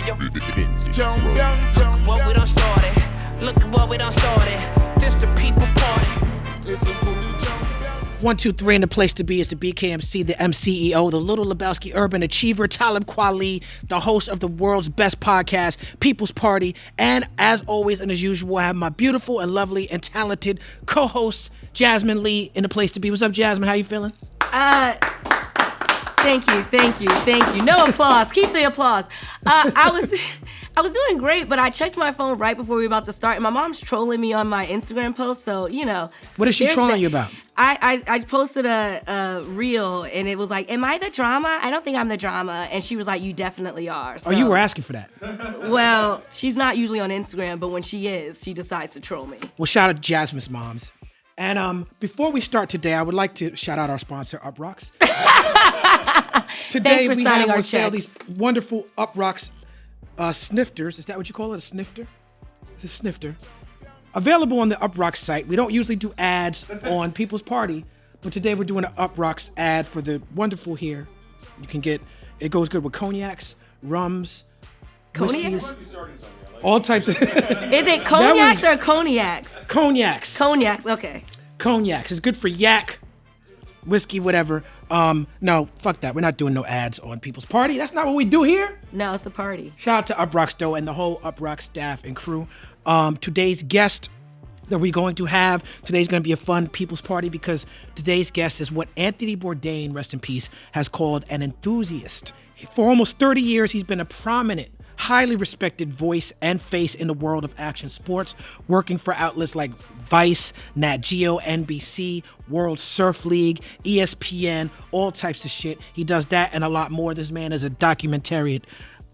What we done started. Look at what we done started. This the people party. 1, 2, 3, and the place to be is the BKMC, the MCEO, the Little Lebowski Urban Achiever, Talib Kweli, the host of the world's best podcast, People's Party, and as always and as usual, I have my beautiful and lovely and talented co-host, Jasmin Leigh, in the place to be. What's up, Jasmin? How you feeling? Thank you. No applause. Keep the applause. I was doing great, but I checked my phone right before we were about to start, and my mom's trolling me on my Instagram post, so, you know. What is she trolling you about? I posted a reel, and it was like, am I the drama? I don't think I'm the drama. And she was like, you definitely are. So, oh, you were asking for that? Well, she's not usually on Instagram, but when she is, she decides to troll me. Well, shout out to Jasmine's moms. And before we start today, I would like to shout out our sponsor, UPROXX. Today we have on sale these wonderful UPROXX snifters. Is that what you call it? A snifter? It's a snifter. Available on the UPROXX site. We don't usually do ads on People's Party, but today we're doing an UPROXX ad for the wonderful here. You can get, it goes good with cognacs, rums, whiskeys, all types of... Is it cognacs or cognacs? Cognacs. Cognacs, okay. Cognacs. It's good for yak, whiskey, whatever. No, fuck that. We're not doing no ads on People's Party. That's not what we do here. No, it's the party. Shout out to UPROXX, though, and the whole UPROXX staff and crew. Today's guest that we're going to have, today's going to be a fun People's Party because today's guest is what Anthony Bourdain, rest in peace, has called an enthusiast. For almost 30 years, he's been a prominent, highly respected voice and face in the world of action sports, working for outlets like Vice, Nat Geo, NBC, World Surf League, ESPN, all types of shit. He does that and a lot more. This man is a documentarian,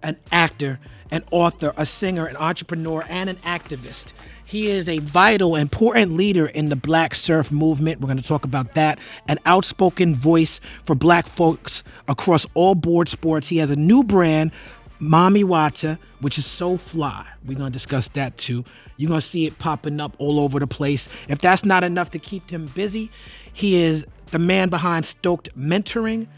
an actor, an author, a singer, an entrepreneur, and an activist. He is a vital, important leader in the Black surf movement. We're going to talk about that. An outspoken voice for Black folks across all board sports. He has a new brand, Mami Wata, which is so fly. We're going to discuss that too. You're going to see it popping up all over the place. If that's not enough to keep him busy, he is the man behind Stoked Mentoring.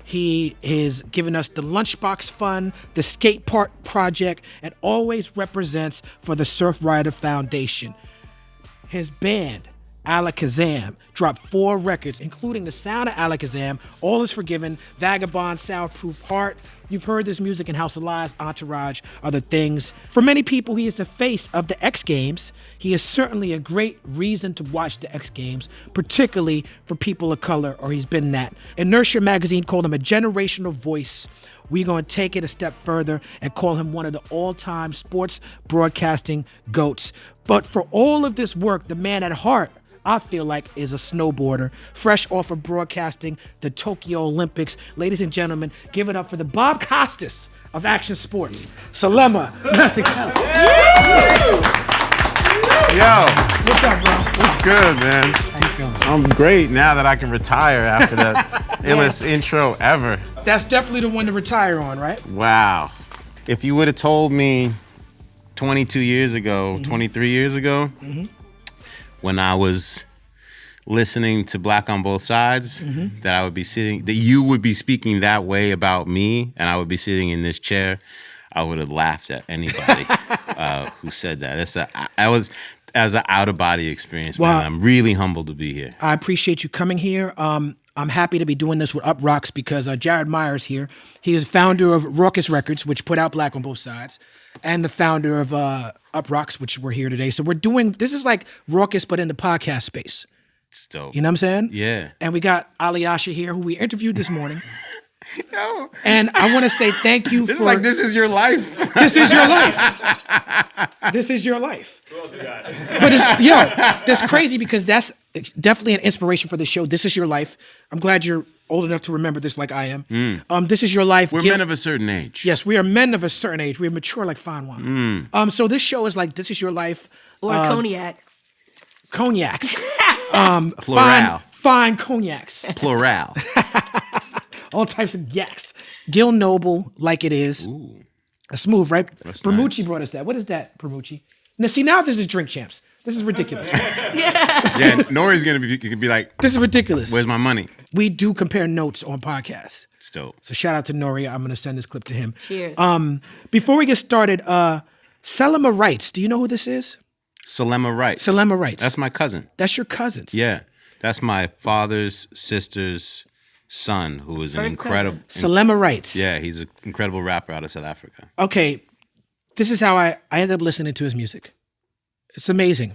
He is giving us the Lunchbox Fund, the Skate Park Project, and always represents for the Surfrider Foundation. His band, Alekesam, dropped 4 records, including The Sound of Alekesam, All Is Forgiven, Vagabond, Soundproof Heart. You've heard this music in House of Lies, Entourage, other things. For many people, he is the face of the X Games. He is certainly a great reason to watch the X Games, particularly for people of color, or he's been that. Inertia magazine called him a generational voice. We're going to take it a step further and call him one of the all-time sports broadcasting GOATs. But for all of this work, the man at heart, I feel like, is a snowboarder, fresh off of broadcasting the Tokyo Olympics. Ladies and gentlemen, give it up for the Bob Costas of action sports, Selema Masekela. Yo. What's up, bro? What's good, man? How you feeling? I'm great now that I can retire after that illest intro ever. That's definitely the one to retire on, right? Wow. If you would have told me 22 years ago, 23 years ago, when I was listening to Black on Both Sides, that I would be sitting, that you would be speaking that way about me, and I would be sitting in this chair, I would have laughed at anybody who said that. As an out-of-body experience, man. I'm really humbled to be here. I appreciate you coming here. I'm happy to be doing this with UPROXX because Jared Meyer's here. He is founder of Raucous Records, which put out Black on Both Sides, and the founder of UPROXX, which we're here today. So we're doing, this is like Raucous, but in the podcast space. It's dope. You know what I'm saying? Yeah. And we got Alyasha here, who we interviewed this morning. Yo. And I want to say thank you This is like, this is your life. This is your life. This is your life. Who else we got? But that's crazy because that's definitely an inspiration for the show. This is your life. I'm glad you're old enough to remember this like I am. This is your life. We're men of a certain age. Yes, we are men of a certain age. We are mature like fine wine. So this show is like, this is your life. Or cognac. Cognacs. Plural. Fine cognacs. Plural. All types of yaks. Gil Noble, like it is. Ooh. Smooth, right? That's Bermucci nice. brought us that. What is that, Bermucci? Now, see, now this is Drink Champs. This is ridiculous. Yeah, Nori's gonna be like, This is ridiculous. where's my money? We do compare notes on podcasts. It's dope. So shout out to Nori. I'm gonna send this clip to him. Cheers. Before we get started, Selema Writes. Do you know who this is? Selema Writes. Selema Writes. That's my cousin. That's your cousins. Yeah, that's my father's sister's son, who is an First incredible. Selema Writes. Yeah, he's an incredible rapper out of South Africa. Okay, this is how I ended up listening to his music. It's amazing.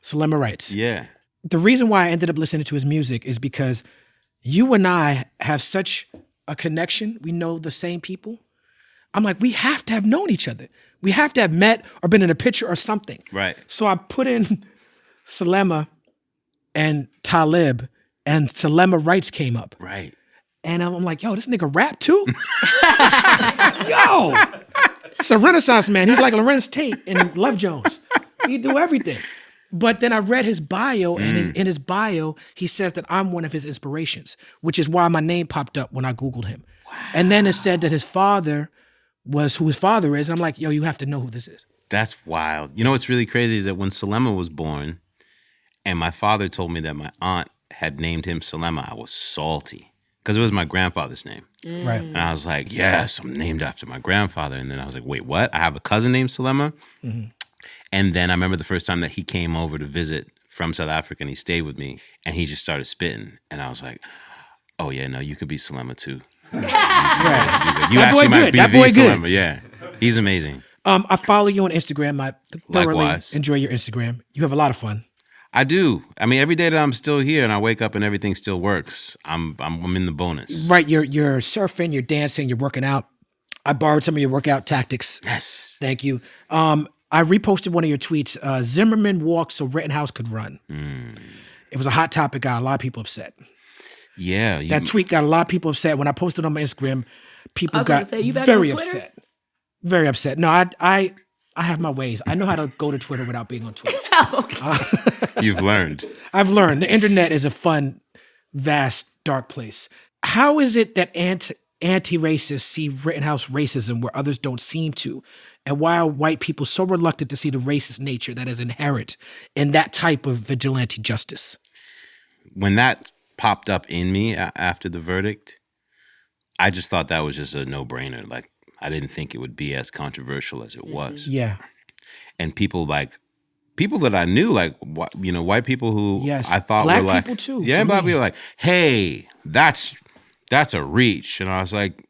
Selema Writes. Yeah. The reason why I ended up listening to his music is because you and I have such a connection. We know the same people. I'm like, we have to have known each other. We have to have met or been in a picture or something. Right. So I put in Selema and Talib, and Selema Writes came up. Right. And I'm like, yo, this nigga rap too? Yo! It's a Renaissance man. He's like Lorenz Tate and Love Jones. He do everything. But then I read his bio, and in his bio, he says that I'm one of his inspirations, which is why my name popped up when I Googled him. Wow. And then it said that his father was who his father is. And I'm like, yo, you have to know who this is. That's wild. You know what's really crazy is that when Selema was born, and my father told me that my aunt had named him Selema, I was salty because it was my grandfather's name. Right. And I was like, yes, I'm named after my grandfather. And then I was like, wait, what? I have a cousin named Selema? Mm-hmm. And then I remember the first time that he came over to visit from South Africa and he stayed with me and he just started spitting. And I was like, oh yeah, no, you could be Selema too. You actually might be the Selema. Yeah, he's amazing. I follow you on Instagram. I thoroughly Likewise. enjoy your Instagram. You have a lot of fun. I do. I mean, every day that I'm still here and I wake up and everything still works, I'm in the bonus. Right, you're surfing, you're dancing, you're working out. I borrowed some of your workout tactics. Yes. Thank you. I reposted one of your tweets. Zimmerman walked so Rittenhouse could run. It was a hot topic, got a lot of people upset. Yeah. That tweet got a lot of people upset. When I posted on my Instagram, people got you back very on Twitter? upset. Very upset. No, I have my ways. I know how to go to Twitter without being on Twitter. You've learned. I've learned. The internet is a fun, vast, dark place. How is it that anti-racists see Rittenhouse racism where others don't seem to? And why are white people so reluctant to see the racist nature that is inherent in that type of vigilante justice? When that popped up in me after the verdict, I just thought that was just a no-brainer. Like, I didn't think it would be as controversial as it was. Yeah. And people that I knew, like, white people who Yes. I thought Black were like, people too, yeah, for black me. people were like, hey, that's a reach. And I was like,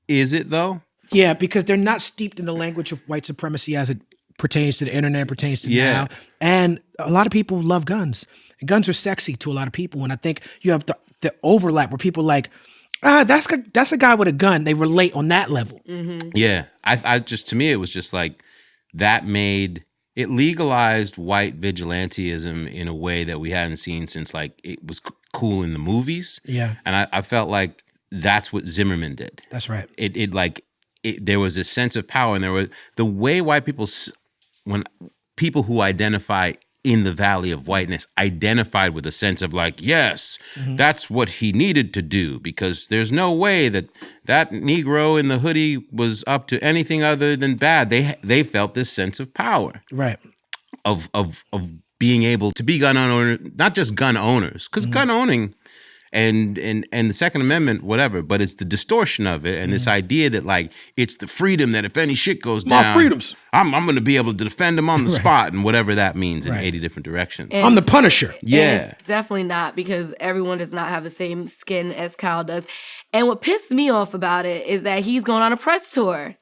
is it though? Yeah, because they're not steeped in the language of white supremacy as it pertains to the internet, pertains to now. And a lot of people love guns. And guns are sexy to a lot of people. And I think you have the overlap where people like, that's a guy with a gun. They relate on that level. Mm-hmm. Yeah. I just, to me, it was just like, that made, it legalized white vigilantism in a way that we hadn't seen since like it was cool in the movies. Yeah. And I felt like that's what Zimmerman did. That's right. There was a sense of power, and there was the way white people, when people who identify in the valley of whiteness identified with a sense of like, yes, that's what he needed to do, because there's no way that Negro in the hoodie was up to anything other than bad. They felt this sense of power, Right. of being able to be gun owners, not just gun owners, because gun owning and the Second Amendment, whatever, but it's the distortion of it and this idea that like it's the freedom that if any shit goes down, My freedoms. I'm going to be able to defend them on the Right. spot and whatever that means in Right. 80 different directions. And- I'm the Punisher. And Yeah. it's definitely not, because everyone does not have the same skin as Kyle does. And what pissed me off about it is that he's going on a press tour.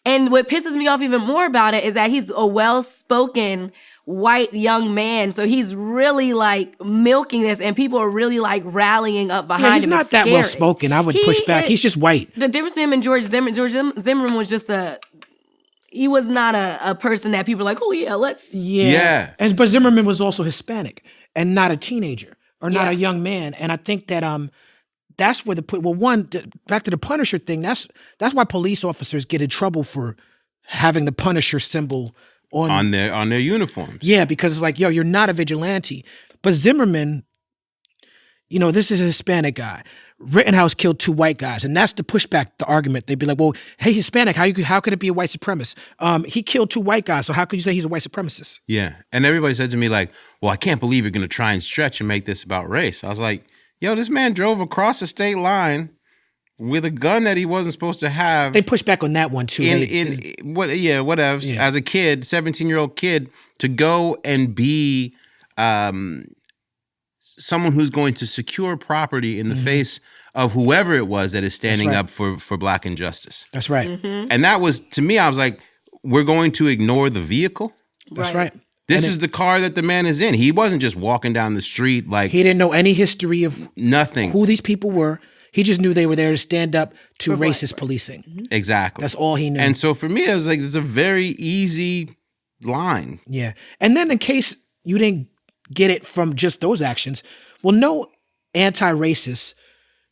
And what pisses me off even more about it is that he's a well-spoken white young man. So he's really like milking this, and people are really like rallying up behind Yeah, he's him. not It's that scary. well spoken. I would push back. He's just white. The difference between him and George Zimmerman was just he was not a person that people are like, oh yeah, let's. Yeah. But Zimmerman was also Hispanic and not a teenager or not Yeah. a young man. And I think that that's where back to the Punisher thing. That's why police officers get in trouble for having the Punisher symbol On their uniforms. Yeah, because it's like, yo, you're not a vigilante. But Zimmerman, this is a Hispanic guy. Rittenhouse killed 2 white guys, and that's the pushback, the argument. They'd be like, well, hey, Hispanic, how could it be a white supremacist? He killed 2 white guys, so how could you say he's a white supremacist? Yeah. And everybody said to me like, well, I can't believe you're going to try and stretch and make this about race. I was like, yo, this man drove across the state line with a gun that he wasn't supposed to have. They push back on that one too. Whatever. Yeah. As a kid, 17-year-old kid, to go and be someone who's going to secure property in the face of whoever it was that is standing up for black injustice. That's right. And that was, to me, I was like, we're going to ignore the vehicle? That's right. This is the car that the man is in. He wasn't just walking down the street like... He didn't know any history of nothing. Who these people were. He just knew they were there to stand up to racist policing. Exactly. That's all he knew. And so for me, it was like, it's a very easy line. Yeah. And then in case you didn't get it from just those actions, well, no anti-racist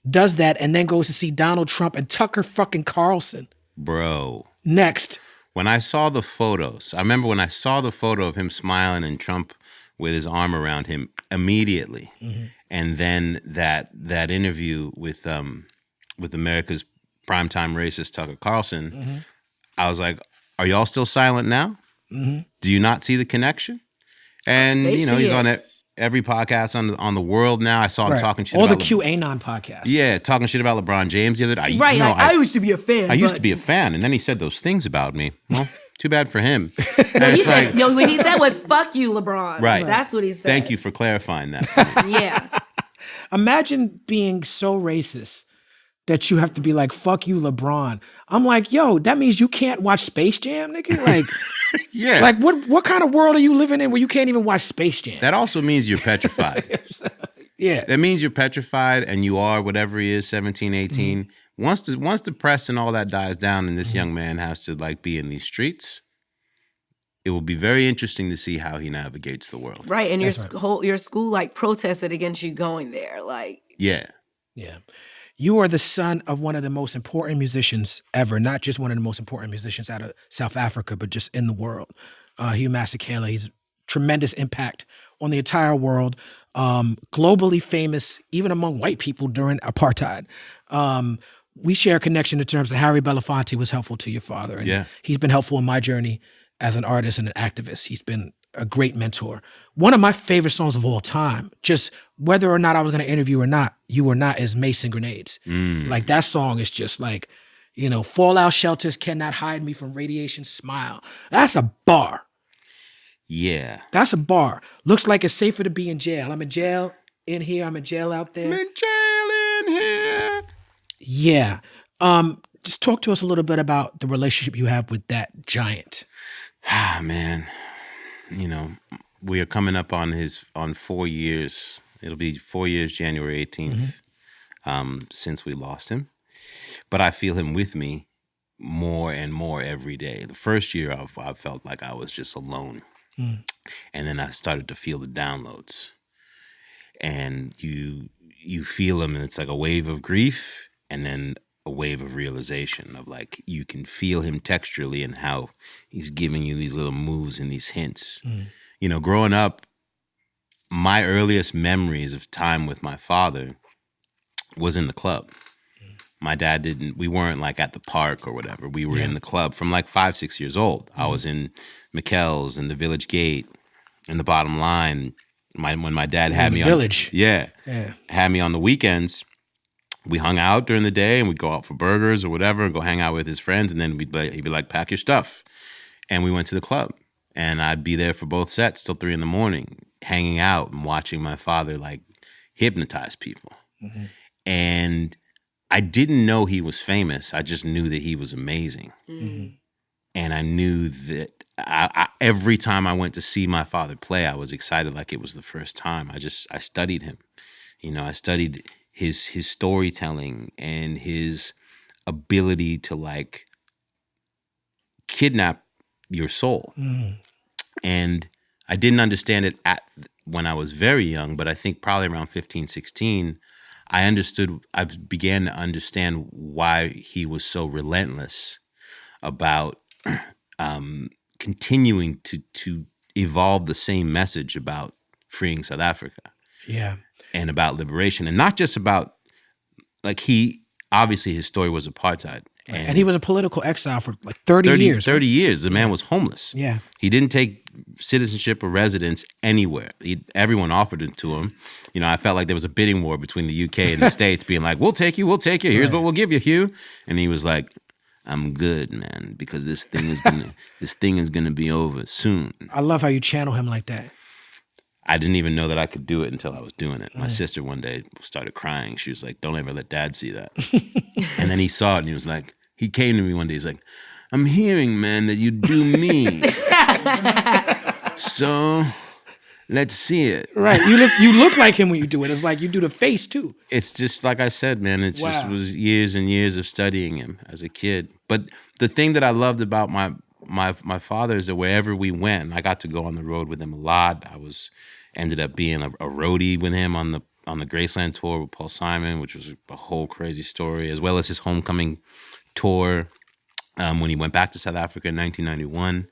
does that and then goes to see Donald Trump and Tucker fucking Carlson. Bro. Next. When I saw the photos, I remember when I saw the photo of him smiling and Trump with his arm around him immediately. And then that interview with America's primetime racist Tucker Carlson, I was like, are y'all still silent now? Do you not see the connection? And he's on every podcast on the world now. I saw him talking shit all about the QAnon podcasts. Yeah, talking shit about LeBron James the other day. I used to be a fan. I used to be a fan, and then he said those things about me. Well, too bad for him. What he said was "fuck you, LeBron." Right. That's what he said. Thank you for clarifying that. Yeah. Imagine being so racist that you have to be like, fuck you, LeBron. I'm like, yo, that means you can't watch Space Jam, nigga? Like, yeah. Like, what kind of world are you living in where you can't even watch Space Jam? That also means you're petrified. Yeah. That means you're petrified and you are whatever he is, 17, 18. Once the press and all that dies down and this young man has to like be in these streets, it will be very interesting to see how he navigates the world. Right, and your school like protested against you going there, like. Yeah. Yeah. You are the son of one of the most important musicians ever, not just one of the most important musicians out of South Africa, but just in the world. Hugh Masekela, he's tremendous impact on the entire world, globally famous, even among white people during apartheid. We share a connection in terms of Harry Belafonte was helpful to your father. And he's been helpful in my journey as an artist and an activist. He's been a great mentor. One of my favorite songs of all time, just whether or not I was going to interview or not, is Mason Grenades. Like that song is just like, fallout shelters cannot hide me from radiation smile. That's a bar. Yeah. That's a bar. Looks like it's safer to be in jail. I'm in jail in here. I'm in jail out there. I'm in jail in here. Yeah. Just talk to us a little bit about the relationship you have with that giant. Ah, man. We are coming up on 4 years. It'll be 4 years, January 18th, since we lost him. But I feel him with me more and more every day. The first year, I felt like I was just alone. And then I started to feel the downloads. And you feel him, and it's like a wave of grief, and then a wave of realization of like, you can feel him texturally and how he's giving you these little moves and these hints. Growing up, my earliest memories of time with my father was in the club. My dad we weren't like at the park or whatever. We were in the club from like 5, 6 years old. I was in McKell's and the Village Gate and the Bottom Line. When my dad had me on Village. Had me on the weekends. We hung out during the day and we'd go out for burgers or whatever and go hang out with his friends. And then he'd be like, pack your stuff. And we went to the club. And I'd be there for both sets till 3 a.m, hanging out and watching my father like hypnotize people. And I didn't know he was famous. I just knew that he was amazing. And I knew that every time I went to see my father play, I was excited like it was the first time. I studied him. I studied his storytelling and his ability to like kidnap your soul. And I didn't understand it when I was very young, but I think probably around 15, 16, I began to understand why he was so relentless about continuing to evolve the same message about freeing South Africa. Yeah. And about liberation, and not just about like obviously his story was apartheid. And he was a political exile for like 30 years. 30 years. The man was homeless. Yeah. He didn't take citizenship or residence anywhere. Everyone offered it to him. You know, I felt like there was a bidding war between the UK and the States being like, we'll take you. Here's what we'll give you, Hugh. And he was like, I'm good, man, because this thing is gonna be over soon. I love how you channel him like that. I didn't even know that I could do it until I was doing it. My sister one day started crying. She was like, don't ever let Dad see that. And then he saw it and he was like, he came to me one day, he's like, I'm hearing, man, that you do me. So let's see it. Right. You look like him when you do it. It's like you do the face too. It's just like I said, man, it just was years and years of studying him as a kid. But the thing that I loved about my father is that wherever we went, I got to go on the road with him a lot. Ended up being a roadie with him on the Graceland tour with Paul Simon, which was a whole crazy story, as well as his homecoming tour when he went back to South Africa in 1991.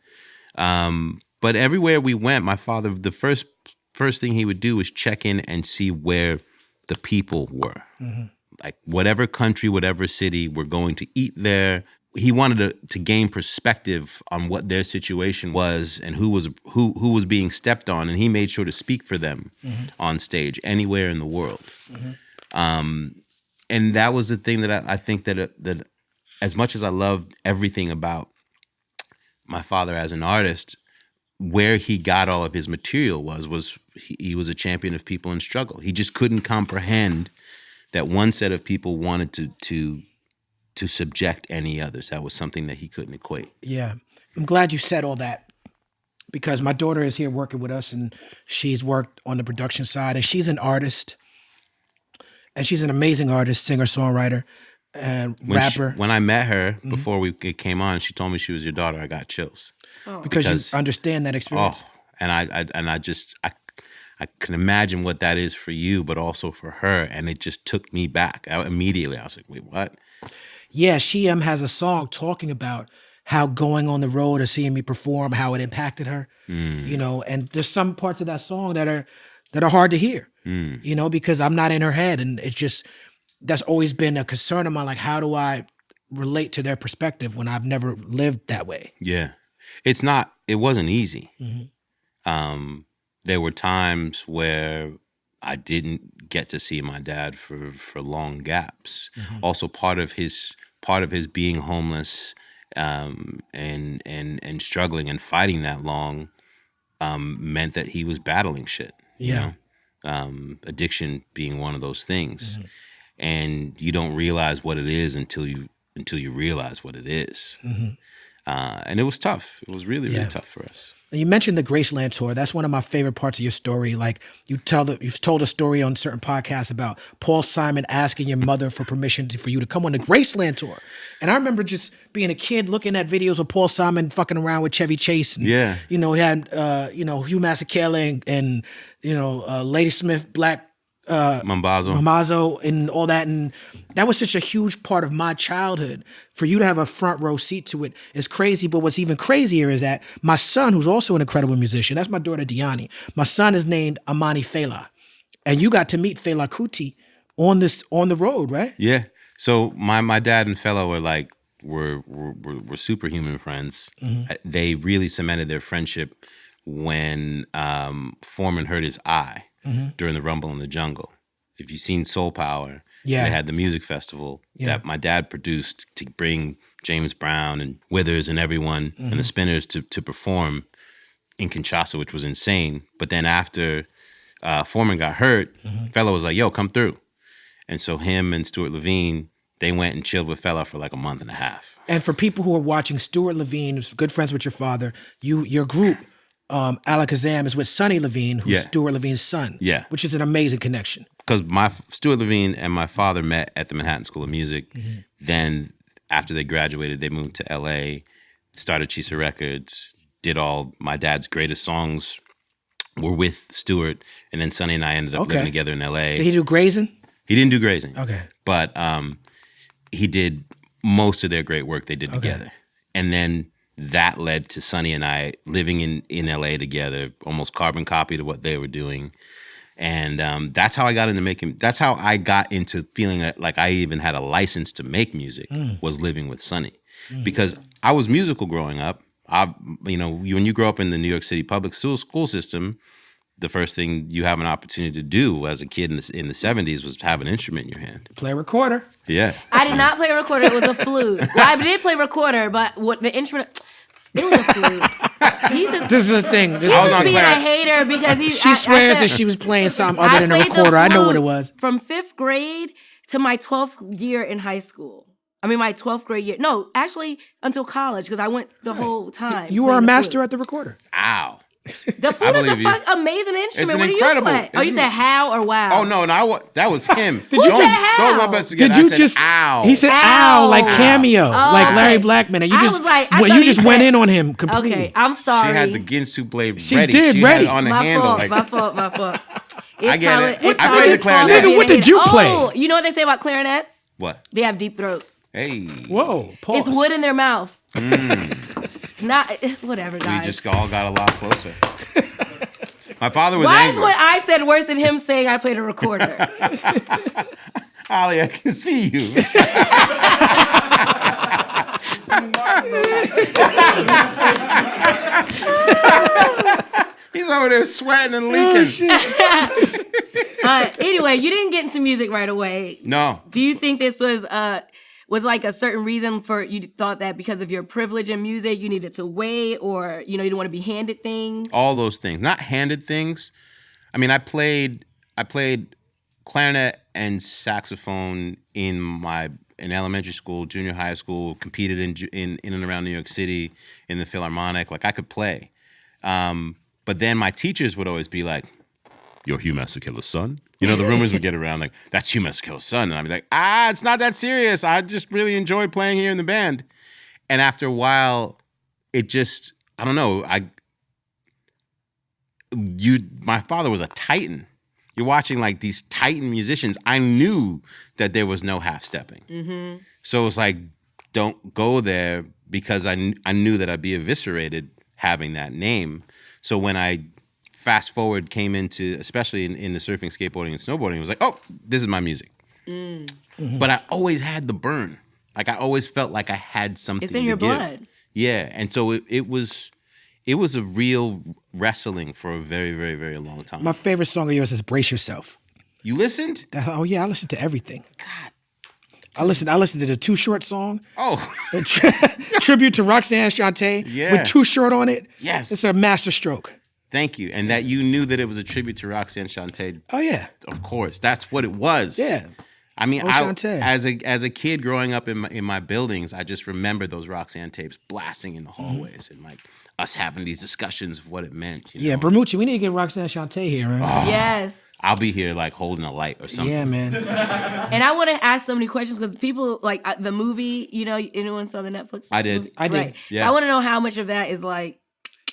But everywhere we went, my father, the first thing he would do was check in and see where the people were. Mm-hmm. Like whatever country, whatever city, we're going to eat there. He wanted to gain perspective on what their situation was and who was being stepped on, and he made sure to speak for them on stage anywhere in the world. Mm-hmm. And that was the thing that I think that as much as I loved everything about my father as an artist, where he got all of his material was he was a champion of people in struggle. He just couldn't comprehend that one set of people wanted to subject any others. That was something that he couldn't equate. Yeah. I'm glad you said all that because my daughter is here working with us and she's worked on the production side and she's an artist and she's an amazing artist, singer, songwriter, and rapper. When I met her before it came on, she told me she was your daughter. I got chills. Oh. Because you understand that experience. Oh, and I can imagine what that is for you, but also for her. And it just took me back. Immediately, I was like, wait, what? Yeah, she has a song talking about how going on the road or seeing me perform, how it impacted her, you know, and there's some parts of that song that are hard to hear, you know, because I'm not in her head. And it's just, that's always been a concern of mine. Like, how do I relate to their perspective when I've never lived that way? Yeah. It wasn't easy. Mm-hmm. There were times where I didn't get to see my dad for long gaps. Mm-hmm. Also, part of his being homeless and struggling and fighting that long meant that he was battling shit. Yeah. You know? Addiction being one of those things, and you don't realize what it is until you realize what it is. Mm-hmm. And it was tough. It was really tough for us. You mentioned the Graceland tour. That's one of my favorite parts of your story. Like you've told a story on certain podcasts about Paul Simon asking your mother for permission for you to come on the Graceland tour. And I remember just being a kid looking at videos of Paul Simon fucking around with Chevy Chase. And, you know, he had, Hugh Masekela and Lady Smith, Black Mambazo and all that. And that was such a huge part of my childhood. For you to have a front row seat to it is crazy. But what's even crazier is that my son, who's also an incredible musician, that's my daughter Diani. My son is named Amani Fela. And you got to meet Fela Kuti on the road, right? Yeah. So my dad and Fela were superhuman friends. Mm-hmm. They really cemented their friendship when Foreman hurt his eye. Mm-hmm. During the Rumble in the Jungle. If you've seen Soul Power, they had the music festival that my dad produced to bring James Brown and Withers and everyone and the Spinners to perform in Kinshasa, which was insane. But then after Foreman got hurt, Fela was like, yo, come through. And so him and Stuart Levine, they went and chilled with Fela for like a month and a half. And for people who are watching, Stuart Levine is good friends with your father. Your group, Alekesam, is with Sunny Levine, who's Stuart Levine's son, which is an amazing connection. Because Stuart Levine and my father met at the Manhattan School of Music. Mm-hmm. Then after they graduated, they moved to L.A., started Chisa Records, did all my dad's greatest songs were with Stuart, and then Sunny and I ended up living together in L.A. Did he do Grazing? He didn't do Grazing. Okay. But he did most of their great work they did together. And then that led to Sunny and I living in LA together, almost carbon copy to what they were doing. And that's how I got into making. That's how I got into feeling like I even had a license to make music. Was living with Sunny, because I was musical growing up. When you grow up in the New York City public school system, the first thing you have an opportunity to do as a kid in the 70s was have an instrument in your hand. Play a recorder. Yeah. I did not play a recorder. It was a flute. Well, I did play recorder, but what the instrument? It was a flute. This is the thing. He's just being a hater because she swears that she was playing something other than a recorder. I know what it was. From 5th grade to my 12th year in high school. I mean, my 12th grade year. No, actually, until college, because I went the whole time. You were a master at the recorder. Ow. The flute is amazing instrument. What incredible. Do you play? Oh, you said how or wow? Oh, no, that was him. Who said how? Don't lump us together. I said ow. He said ow, like cameo, like Larry Blackman. And you just went in on him completely. Okay, I'm sorry. She had the Ginsu blade she ready. Did, she ready. Had it on the my handle. Fault, my fault. I get it. I played the clarinet. Nigga, what did you play? Oh, you know what they say about clarinets? What? They have deep throats. Hey. Whoa, pause. It's wood in their mouth. Not whatever, guys. We just all got a lot closer. My father was Why angry. is what I said worse than him saying I played a recorder? Ollie, I can see you. He's over there sweating and leaking. Anyway, you didn't get into music right away. No. Do you think this was like a certain reason for you thought that because of your privilege in music you needed to wait, or you didn't want to be handed things? All those things, not handed things. I mean, I played clarinet and saxophone in elementary school, junior high school. Competed in and around New York City in the Philharmonic. Like I could play, but then my teachers would always be like, "You're Hugh Masekela's son." The rumors would get around like, "That's Hugh Masekela's son," and I'd be like, it's not that serious. I just really enjoy playing here in the band. And after a while, it just, I don't know. My father was a titan. You're watching like these titan musicians. I knew that there was no half stepping. Mm-hmm. So it was like, don't go there, because I knew that I'd be eviscerated having that name. So when I fast forward came into, especially in the surfing, skateboarding, and snowboarding, it was like, oh, this is my music. Mm-hmm. But I always had the burn. Like I always felt like I had something to give. It's in your blood. Yeah, and so it was a real wrestling for a very, very, very long time. My favorite song of yours is "Brace Yourself." You listened? Oh yeah, I listened to everything. God. I listened to the Too Short song. Oh. Tribute to Roxanne Shante with Too Short on it. Yes. It's a masterstroke. Thank you. And that you knew that it was a tribute to Roxanne Shante. Oh, yeah. Of course. That's what it was. Yeah. I mean, as a kid growing up in my buildings, I just remember those Roxanne tapes blasting in the hallways and like us having these discussions of what it meant. Yeah, Bermucci, we need to get Roxanne Shante here, man. Oh, yes. I'll be here like holding a light or something. Yeah, man. And I want to ask so many questions because people, like the movie, anyone saw the Netflix I did. movie? I did. Right. Yeah. So I want to know how much of that is like.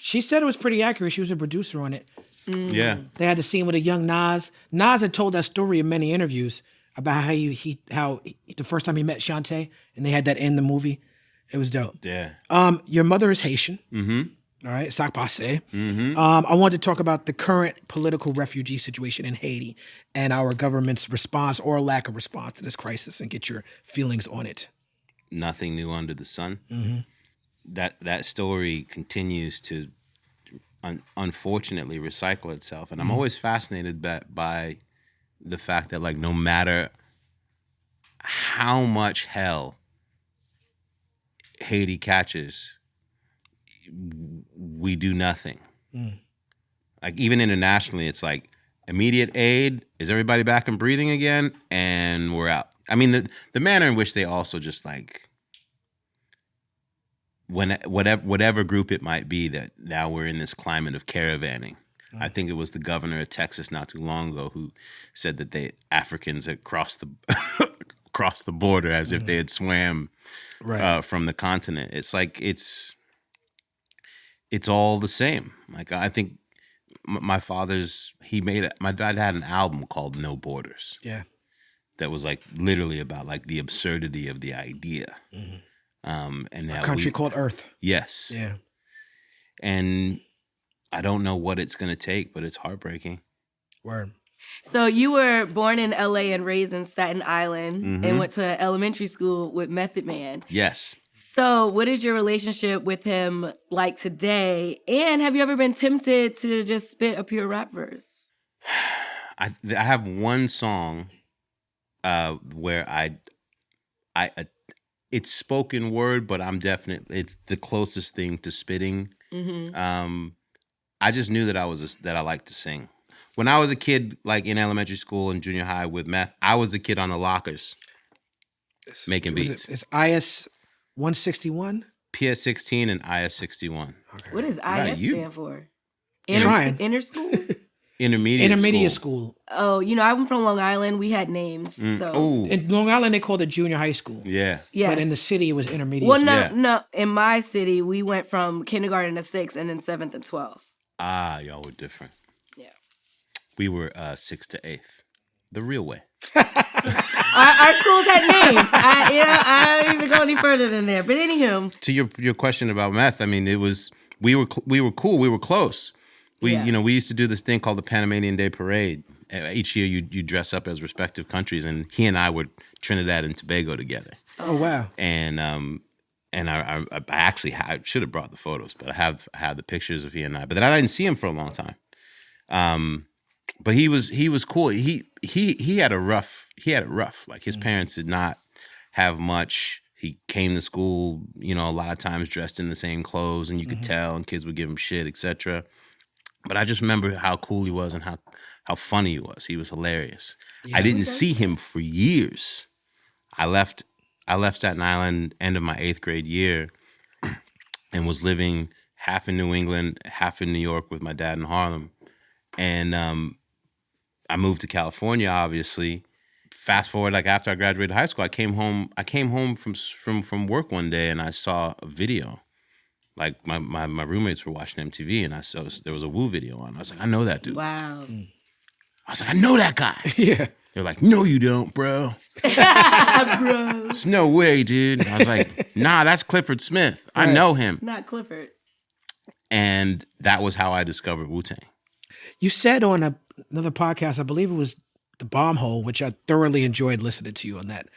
She said it was pretty accurate. She was a producer on it. Yeah. They had the scene with a young Nas. Nas had told that story in many interviews about how how the first time he met Shante, and they had that in the movie. It was dope. Yeah. Your mother is Haitian. Mm-hmm. All right, sac passe. Mm-hmm. I wanted to talk about the current political refugee situation in Haiti and our government's response or lack of response to this crisis, and get your feelings on it. Nothing new under the sun. Mm-hmm. That story continues to unfortunately recycle itself, and I'm always fascinated by the fact that like no matter how much hell Haiti catches, we do nothing. Like even internationally, it's like immediate aid, is everybody back and breathing again, and we're out. I mean the manner in which they also just like whatever group it might be that now we're in this climate of caravanning. I think it was the governor of Texas not too long ago who said that Africans had crossed the border as if they had swam from the continent. It's like it's all the same. Like I think my dad had an album called No Borders. Yeah. That was like literally about like the absurdity of the idea. Mm-hmm. And A Country Called Earth. Yes. Yeah. And I don't know what it's going to take, but it's heartbreaking. Word. So you were born in LA and raised in Staten Island and went to elementary school with Method Man. Yes. So what is your relationship with him like today? And have you ever been tempted to just spit a pure rap verse? I have one song where I it's spoken word, but it's the closest thing to spitting. I just knew that I liked to sing. When I was a kid, like in elementary school and junior high with meth, I was the kid on the lockers making beats. It's IS 161? PS 16 and IS 61. Okay. What does IS stand for? Inner school? Intermediate school. Oh, I'm from Long Island. We had names. So in Long Island, they called it junior high school. Yeah. Yes. But in the city, it was intermediate. Well, no. In my city, we went from kindergarten to 6th and then 7th and 12th. Ah, y'all were different. Yeah. We were 6th to 8th. The real way. Our schools had names. I don't even go any further than there. But anywho. To your question about meth, I mean, we were cool. We were close. We used to do this thing called the Panamanian Day Parade. Each year you dress up as respective countries, and he and I were Trinidad and Tobago together. Oh wow! And I actually I should have brought the photos, but I have the pictures of he and I. But then I didn't see him for a long time. But he was cool. He had it rough. Like his parents did not have much. He came to school, a lot of times dressed in the same clothes, and you could tell, and kids would give him shit, etc. But I just remember how cool he was and how funny he was. He was hilarious. Yeah. I didn't see him for years. I left Staten Island end of my 8th grade year and was living half in New England, half in New York with my dad in Harlem. And I moved to California, obviously. Fast forward, like after I graduated high school, I came home from work one day and I saw a video. Like my roommates were watching MTV and I saw there was a Wu video on. I was like, I know that dude. Wow. I was like, I know that guy. Yeah. They're like, no, you don't, bro. Bro. There's no way, dude. I was like, nah, that's Clifford Smith. Right. I know him. Not Clifford. And that was how I discovered Wu-Tang. You said on another podcast, I believe it was The Bomb Hole, which I thoroughly enjoyed listening to you on that.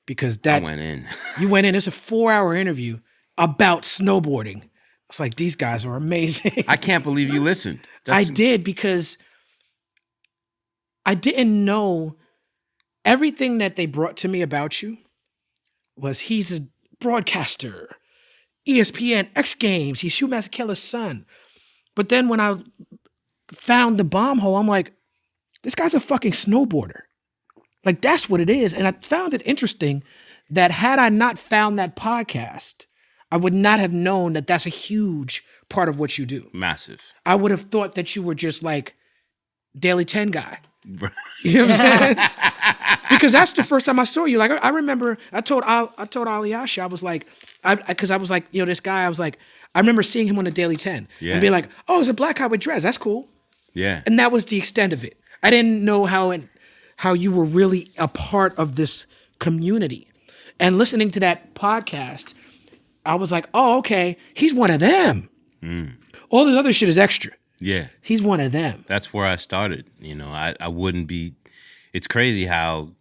Because I went in. You went in. It's a 4-hour interview about snowboarding. It's like, these guys are amazing. I can't believe you listened. I did, because I didn't know everything that they brought to me about you was he's a broadcaster, ESPN, X Games, he's Hugh Masekela's son. But then when I found The Bomb Hole, I'm like, this guy's a fucking snowboarder. Like, that's what it is. And I found it interesting that had I not found that podcast, I would not have known that that's a huge part of what you do. Massive. I would have thought that you were just like Daily 10 guy. You know what I'm saying? Because that's the first time I saw you. Like, I remember I told Aliasha, I was like, because I was like, this guy, I was like, I remember seeing him on the Daily 10 and being like, oh, it's a black guy with dreads. That's cool. Yeah. And that was the extent of it. I didn't know how you were really a part of this community. And listening to that podcast, I was like, oh, okay, he's one of them. All this other shit is extra. Yeah. He's one of them. That's where I started. I wouldn't be, it's crazy how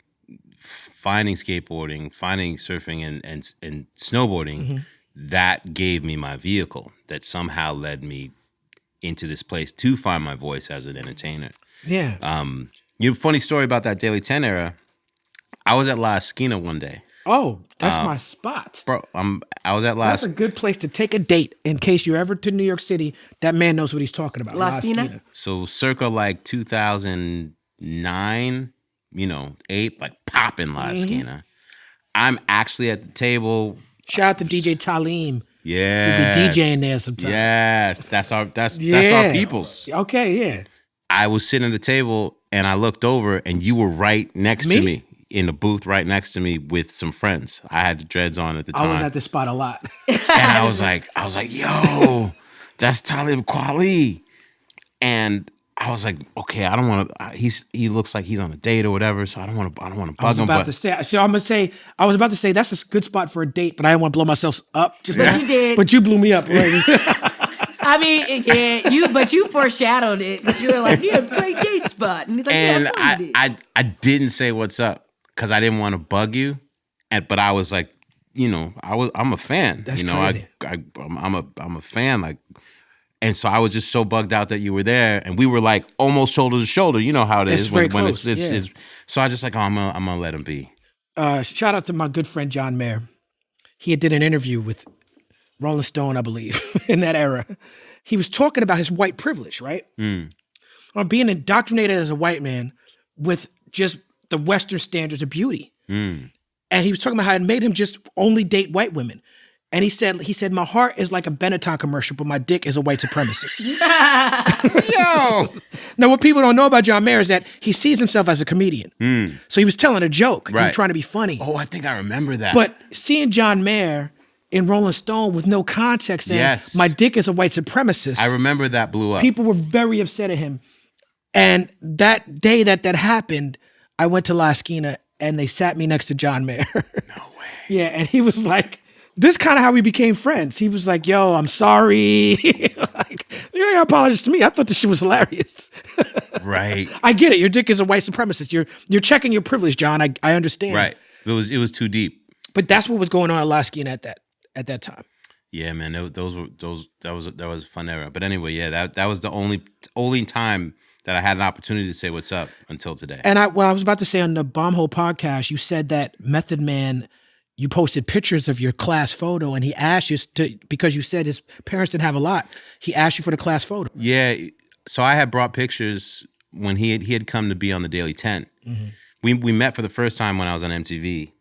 finding skateboarding, finding surfing and snowboarding, that gave me my vehicle that somehow led me into this place to find my voice as an entertainer. Yeah. Funny story about that Daily 10 era. I was at La Esquina one day. Oh, that's my spot. Bro, I was at La That's a good place to take a date in case you're ever to New York City. That man knows what he's talking about. La Esquina? So circa like 2009, 8, like popping La Esquina. I'm actually at the table. Shout out to DJ Talib. Yeah. He'll be DJing there sometimes. Yes. That's our peoples. Okay, yeah. I was sitting at the table and I looked over and you were right next to me. In the booth right next to me with some friends. I had the dreads on at the time. I was at this spot a lot. And I was like, yo, that's Talib Kweli. And I was like, okay, I don't want to, he looks like he's on a date or whatever, so I don't want to bug him. I was about to say, that's a good spot for a date, but I didn't want to blow myself up. But you did. But you blew me up. Right? I mean, yeah, but you foreshadowed it because you were like, yeah, great date spot. And he's like, And yeah, that's what you did. I didn't say what's up because I didn't want to bug you, but I was like, I'm a fan. That's crazy. I'm a fan. Like, and so I was just so bugged out that you were there, and we were like almost shoulder to shoulder. You know how it is It's very close. It's so I just like, I'm gonna let him be. Shout out to my good friend John Mayer. He did an interview with Rolling Stone, I believe, in that era. He was talking about his white privilege, right? Or being indoctrinated as a white man with just the Western standards of beauty. And he was talking about how it made him just only date white women. And he said, my heart is like a Benetton commercial, but my dick is a white supremacist. Yo! Now, what people don't know about John Mayer is that he sees himself as a comedian. So he was telling a joke. Right. He was trying to be funny. Oh, I think I remember that. But seeing John Mayer in Rolling Stone with no context saying, yes, my dick is a white supremacist. I remember that blew up. People were very upset at him. And that day that happened, I went to La Esquina and they sat me next to John Mayer. No way. Yeah, and he was like, this is kind of how we became friends. He was like, yo, I'm sorry. Like, you ain't apologize to me. I thought this shit was hilarious. Right. I get it. Your dick is a white supremacist. You're checking your privilege, John. I understand. Right. It was too deep. But that's what was going on at La Esquina at that time. Yeah, man. That was a fun era. But anyway, yeah, that was the only time that I had an opportunity to say what's up until today. And I was about to say on the Bombhole podcast, you said that Method Man, you posted pictures of your class photo, and he asked you because you said his parents didn't have a lot. He asked you for the class photo. Yeah, so I had brought pictures when he had come to be on the Daily 10. We met for the first time when I was on MTV,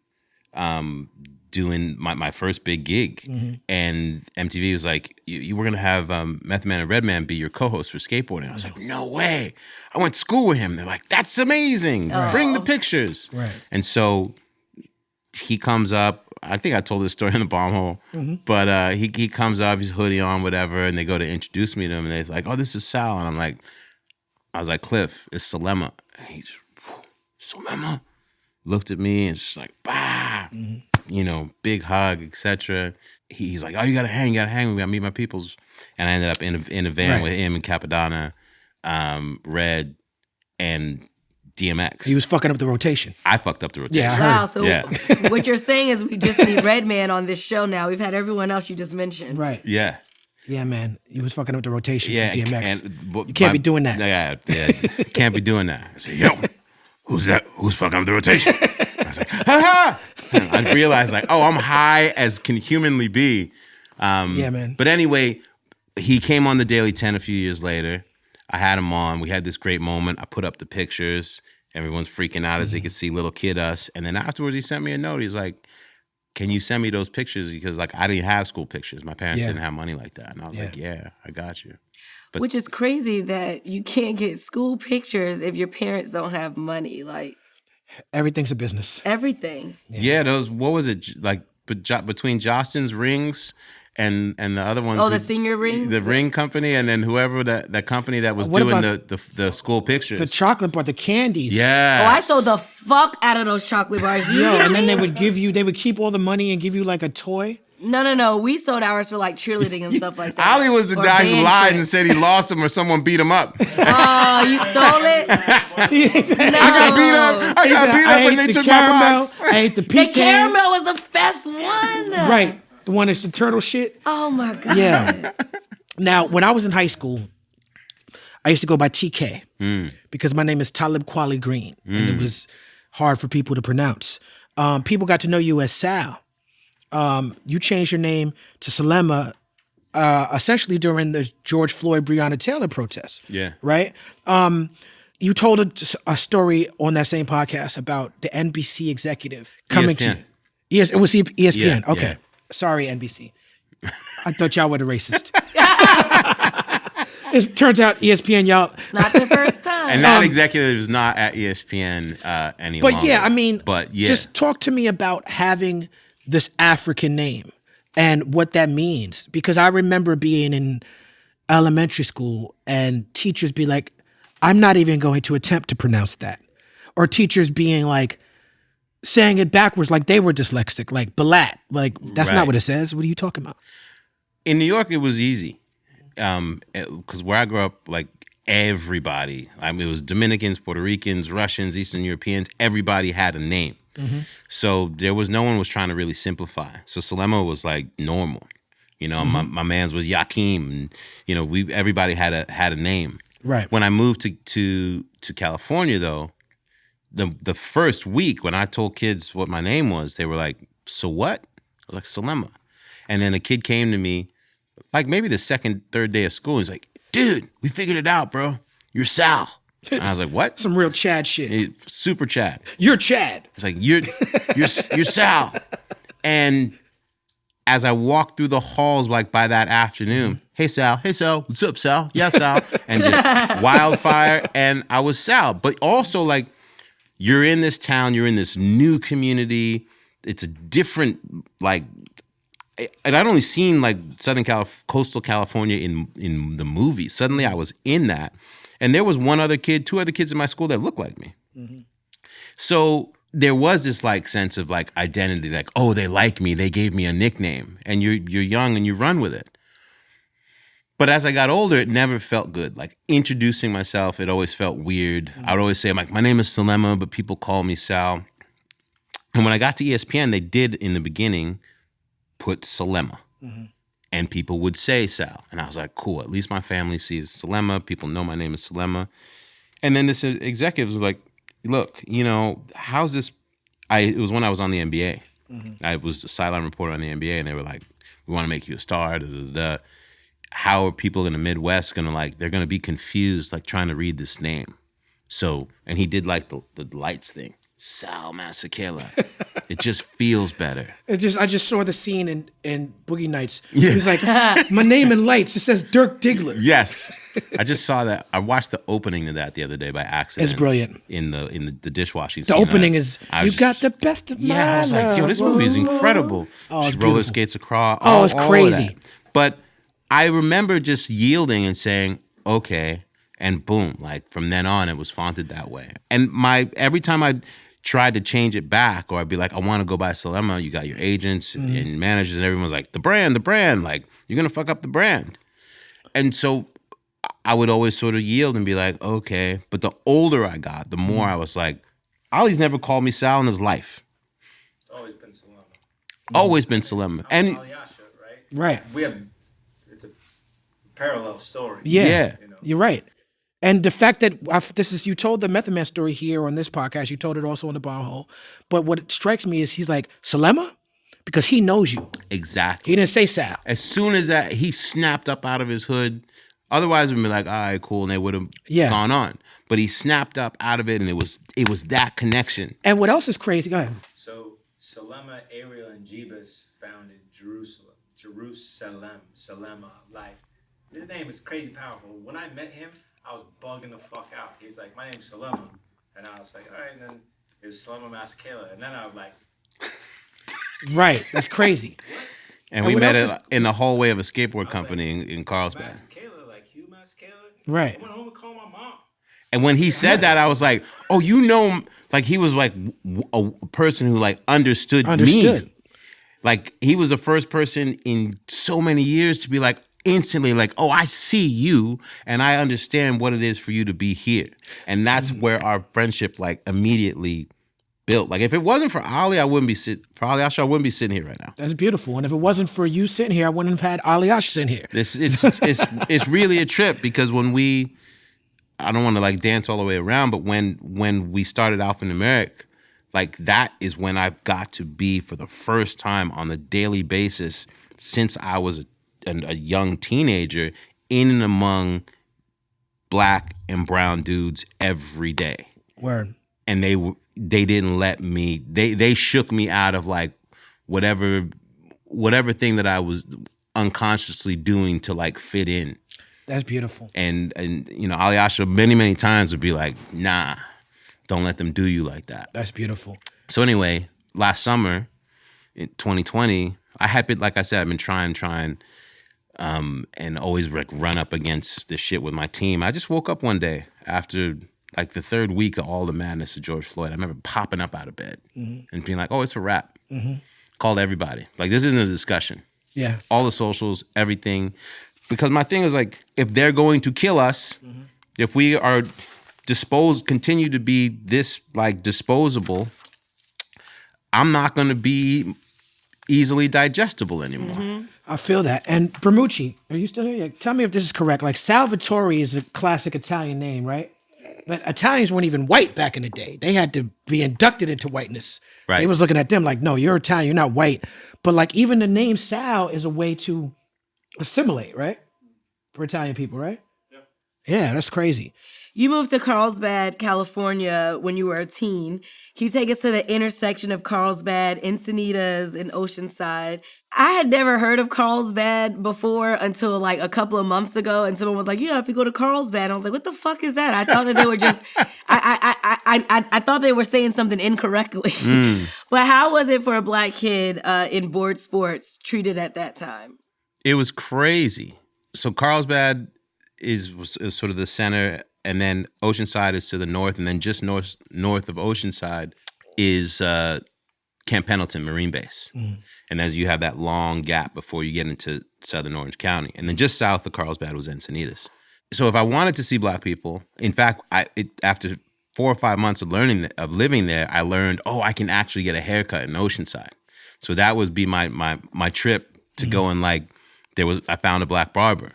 doing my first big gig, and MTV was like, "You were gonna have Method Man and Redman be your co-host for skateboarding." I was like, "No way! I went to school with him." They're like, "That's amazing! Bring the pictures!" Right. And so he comes up. I think I told this story in the bomb hole, but he comes up, he's hoodie on, whatever, and they go to introduce me to him, and they're like, "Oh, this is Sal," and I was like, "Cliff, it's Selema." And he's Selema. Looked at me and just like, bah, big hug, etc. He's like, "Oh, you gotta hang with me. I meet my peoples," and I ended up in a van with him and Capadonna, Red, and DMX. He was fucking up the rotation. I fucked up the rotation. Yeah, I heard. Wow, so what you're saying is we just need Redman on this show now. We've had everyone else you just mentioned. Right. Yeah. Yeah, man. He was fucking up the rotation for DMX. And you can't be doing that. Yeah, can't be doing that. I said, "Yo, who's that? Who's fucking up the rotation?" I was like, "Ha ha!" I realized like, oh, I'm high as can humanly be. Yeah, man. But anyway, he came on the Daily 10 a few years later. I had him on. We had this great moment. I put up the pictures. Everyone's freaking out as they could see little kid us. And then afterwards, he sent me a note. He's like, "Can you send me those pictures?" Because like I didn't have school pictures. My parents didn't have money like that. And I was like, "Yeah, I got you." But which is crazy that you can't get school pictures if your parents don't have money. Like everything's a business. Everything. Yeah, those. What was it like between Jostin's rings? And the other ones. Oh, the senior rings? The ring company, and then whoever that company that was doing the school pictures. The chocolate bar, the candies. Yeah. Oh, I sold the fuck out of those chocolate bars. And then they would keep all the money and give you like a toy. No. We sold ours for like cheerleading and stuff like that. Ali was the guy who lied and said he lost them or someone beat him up. Oh, you stole it? No. I got beat up when they took my box. I ate the pecan. The caramel was the best one. Right. The one that's the turtle shit. Oh my God. Yeah. Now, when I was in high school, I used to go by TK because my name is Talib Kweli Green, and it was hard for people to pronounce. People got to know you as Sal. You changed your name to Selema essentially during the George Floyd Breonna Taylor protests. Yeah. Right? You told a story on that same podcast about the NBC executive coming to you. Yes, it was ESPN. Yeah, okay. Yeah. Sorry, NBC. I thought y'all were the racist. It turns out ESPN, y'all. It's not the first time. And that executive is not at ESPN any longer. But yeah, I mean, just talk to me about having this African name and what that means. Because I remember being in elementary school and teachers be like, "I'm not even going to attempt to pronounce that." Or teachers being like, saying it backwards like they were dyslexic, like Balat. Like, that's not what it says. What are you talking about? In New York, it was easy. because where I grew up, like everybody, I mean, it was Dominicans, Puerto Ricans, Russians, Eastern Europeans, everybody had a name. So there was no one was trying to really simplify. So Selema was like normal. You know, my man's was Yakim, and you know, everybody had a name. Right. When I moved to California, though, the first week when I told kids what my name was, they were like, "So what?" I was like, "Selema." And then a kid came to me, like maybe the second, third day of school. He's like, "Dude, we figured it out, bro. You're Sal." And I was like, "What?" Some real Chad shit. Super Chad. You're Chad. It's like you're Sal. And as I walked through the halls, like by that afternoon, hey Sal, what's up, Sal? Yeah, Sal. And just wildfire. And I was Sal. But also, like, you're in this town, you're in this new community. It's a different, like, and I'd only seen like coastal California in the movies. Suddenly I was in that. And there was two other kids in my school that looked like me. So there was this like sense of like identity, like, oh, they like me, they gave me a nickname, and you're young and you run with it. But as I got older, it never felt good. Like introducing myself, it always felt weird. I would always say, like, my name is Selema, but people call me Sal. And when I got to ESPN, they did in the beginning put Selema. And people would say Sal. And I was like, cool, at least my family sees Selema. People know my name is Selema. And then this executive was like, look, you know, how's this? It was when I was on the NBA. I was a sideline reporter on the NBA, and they were like, we want to make you a star. How are people in the Midwest going to, like, they're going to be confused, like, trying to read this name. So, and he did, like, the lights thing. Sal Masekela. It just feels better. I just saw the scene in Boogie Nights. He was like, my name in lights, it says Dirk Diggler. Yes. I just saw that. I watched the opening of that the other day by accident. It's brilliant. In the dishwashing The scene. opening is, you got the best of my love. Yeah, I was like, yo, this movie is incredible. Oh, it's She roller beautiful. skates across. Oh, it's all crazy. of that. But I remember just yielding and saying, okay, and boom, like from then on, it was fonted that way. And every time I tried to change it back, or I'd be like, I want to go by Selema, you got your agents and managers, and everyone's like, the brand, like, you're going to fuck up the brand. And so I would always sort of yield and be like, okay. But the older I got, the more I was like, Ollie's never called me Sal in his life. Always been Selema. Always been Selema. And Alyasha, right? Right. It's a parallel story. Yeah. You know? You're right. And the fact that you told the Method Man story here on this podcast, you told it also on the Bar Hole. But what strikes me is he's like, Selema? Because he knows you. exactly. He didn't say Sal. As soon as that, he snapped up out of his hood. Otherwise, we'd be like, all right, cool, and they would have gone on. But he snapped up out of it, and it was that connection. And what else is crazy? Go ahead. So Selema, Ariel, and Jebus founded Jerusalem. Selema. Like, his name is crazy powerful. When I met him, I was bugging the fuck out. He's like, my name's Selema. And I was like, all right, and then it was Selema Masekela. And then I was like... Right. That's crazy. And we met in the hallway of a skateboard company in Carlsbad. Masekela, like Hugh Masekela. Right. I went home and called my mom. And when he said that, I was like, oh, you know, like he was like a person who like understood me. Like he was the first person in so many years to be like instantly like, oh, I see you and I understand what it is for you to be here. And that's where our friendship like immediately built. Like if it wasn't for Ali, I wouldn't be sitting here right now. That's beautiful. And if it wasn't for you sitting here, I wouldn't have had Aliyah sitting here. It's really a trip because when I don't want to like dance all the way around, but when we started Alphanumeric, like that is when I got to be for the first time on a daily basis since I was a young teenager in and among black and brown dudes every day. Word. And they didn't let me, they shook me out of like whatever thing that I was unconsciously doing to like fit in. That's beautiful. And you know, Alyasha many times would be like, nah, don't let them do you like that. That's beautiful. So anyway, last summer in 2020, I had been, like I said, I've been trying, and always like run up against this shit with my team. I just woke up one day after like the third week of all the madness of George Floyd. I remember popping up out of bed and being like, oh, it's a wrap. Called everybody. Like, this isn't a discussion. Yeah. All the socials, everything. because my thing is like, if they're going to kill us, if we are continue to be this like disposable, I'm not going to be easily digestible anymore. I feel that. And Bermucci, are you still here? Yeah, tell me if this is correct. Like Salvatore is a classic Italian name, right? But Italians weren't even white back in the day. They had to be inducted into whiteness. Right. They was looking at them like, no, you're Italian, you're not white. But like even the name Sal is a way to assimilate, right? For Italian people, right? Yeah, that's crazy. You moved to Carlsbad, California when you were a teen. Can you take us to the intersection of Carlsbad, Encinitas, and Oceanside? I had never heard of Carlsbad before until like a couple of months ago, and someone was like, "You have to go to Carlsbad." And I was like, "What the fuck is that?" I thought that they were just, I thought they were saying something incorrectly. But how was it for a Black kid in board sports treated at that time? It was crazy. So Carlsbad is sort of the center, and then Oceanside is to the north, and then just north of Oceanside is Camp Pendleton Marine Base. And as you have that long gap before you get into southern Orange County. And then just south of Carlsbad was Encinitas. So if I wanted to see Black people, in fact, after 4 or 5 months of living there, I learned, I can actually get a haircut in Oceanside. So that would be my trip to go and like, I found a Black barber.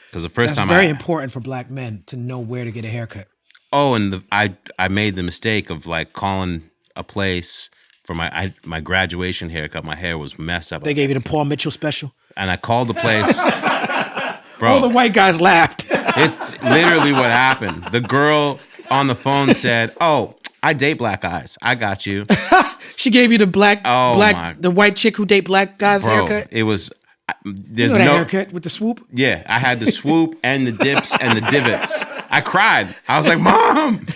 Because the first time very important for Black men to know where to get a haircut. Oh, and I made the mistake of like calling a place for my graduation haircut. My hair was messed up. They gave you the Paul Mitchell special. And I called the place. Bro, all the white guys laughed. It's literally what happened. The girl on the phone said, "Oh, I date Black guys. I got you." She gave you the the white chick who date Black guys haircut. It was. There's no haircut with the swoop. Yeah, I had the swoop and the dips and the divots. I cried. I was like, "Mom!"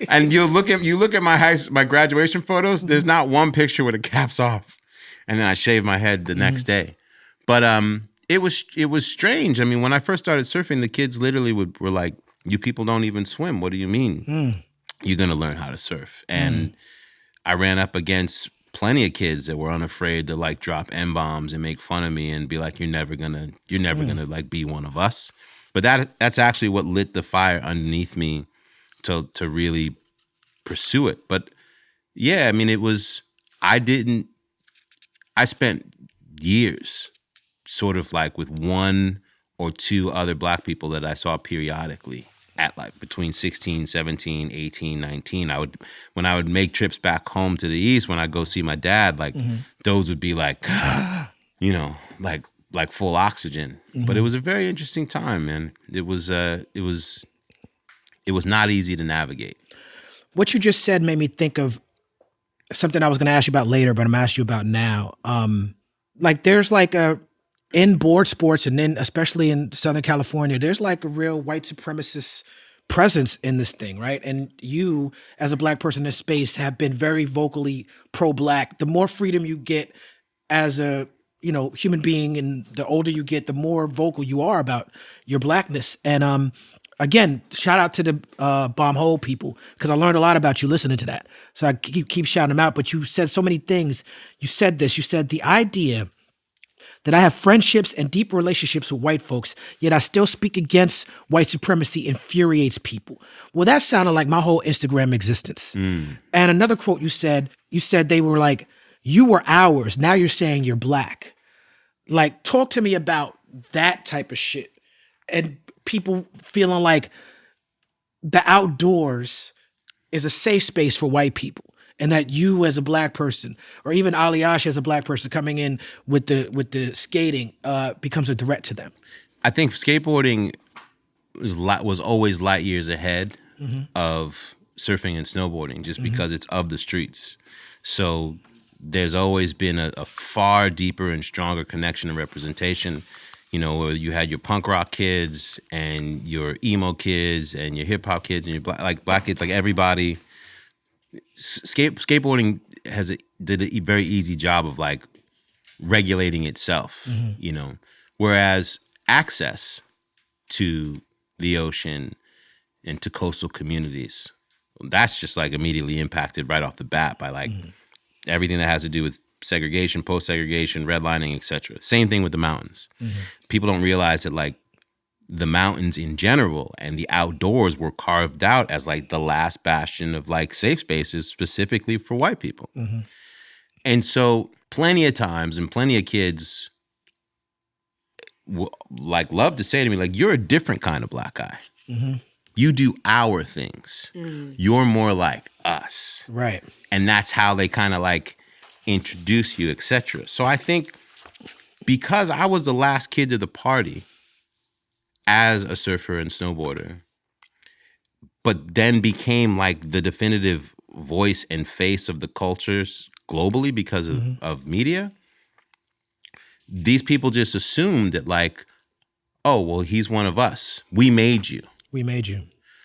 And you look at my graduation photos. There's not one picture with the caps off. And then I shaved my head the next day. But it was strange. I mean, when I first started surfing, the kids literally were like, "You people don't even swim. What do you mean? You're gonna learn how to surf?" And I ran up against plenty of kids that were unafraid to like drop N-bombs and make fun of me and be like, you're never gonna like be one of us. But that's actually what lit the fire underneath me to really pursue it. But yeah, I mean, I spent years sort of like with one or two other Black people that I saw periodically at like between 16, 17, 18, 19, when I would make trips back home to the East, when I go see my dad, like those would be like, like full oxygen. But it was a very interesting time, man. It was not easy to navigate. What you just said made me think of something I was going to ask you about later, but I'm asking you about now. Like there's like in board sports, and then especially in Southern California, there's like a real white supremacist presence in this thing, right? And you, as a Black person in this space, have been very vocally pro-Black. The more freedom you get as a human being, and the older you get, the more vocal you are about your Blackness. And again, shout out to the Bomb Hole people, because I learned a lot about you listening to that. So I keep shouting them out. But you said so many things. You said this. You said the idea that I have friendships and deep relationships with white folks, yet I still speak against white supremacy infuriates people. Well, that sounded like my whole Instagram existence. And another quote you said they were like, you were ours, now you're saying you're Black. Like, talk to me about that type of shit. And people feeling like the outdoors is a safe space for white people. And that you as a Black person, or even Aliash as a Black person coming in with the skating becomes a threat to them. I think skateboarding was always light years ahead of surfing and snowboarding, just because it's of the streets. So there's always been a far deeper and stronger connection and representation. Where you had your punk rock kids and your emo kids and your hip hop kids and your Black kids, like everybody. Skateboarding did a very easy job of like regulating itself, whereas access to the ocean and to coastal communities, that's just like immediately impacted right off the bat by like everything that has to do with segregation, post-segregation, redlining, etc. Same thing with the mountains. People don't realize that like the mountains in general and the outdoors were carved out as like the last bastion of like safe spaces specifically for white people. And so plenty of times and plenty of kids like love to say to me, like, you're a different kind of black guy. You do our things. You're more like us. Right. And that's how they kind of like introduce you, etc. So I think because I was the last kid to the party as a surfer and snowboarder, but then became like the definitive voice and face of the cultures globally because of media, these people just assumed that like, oh, well, he's one of us. We made you. We made you.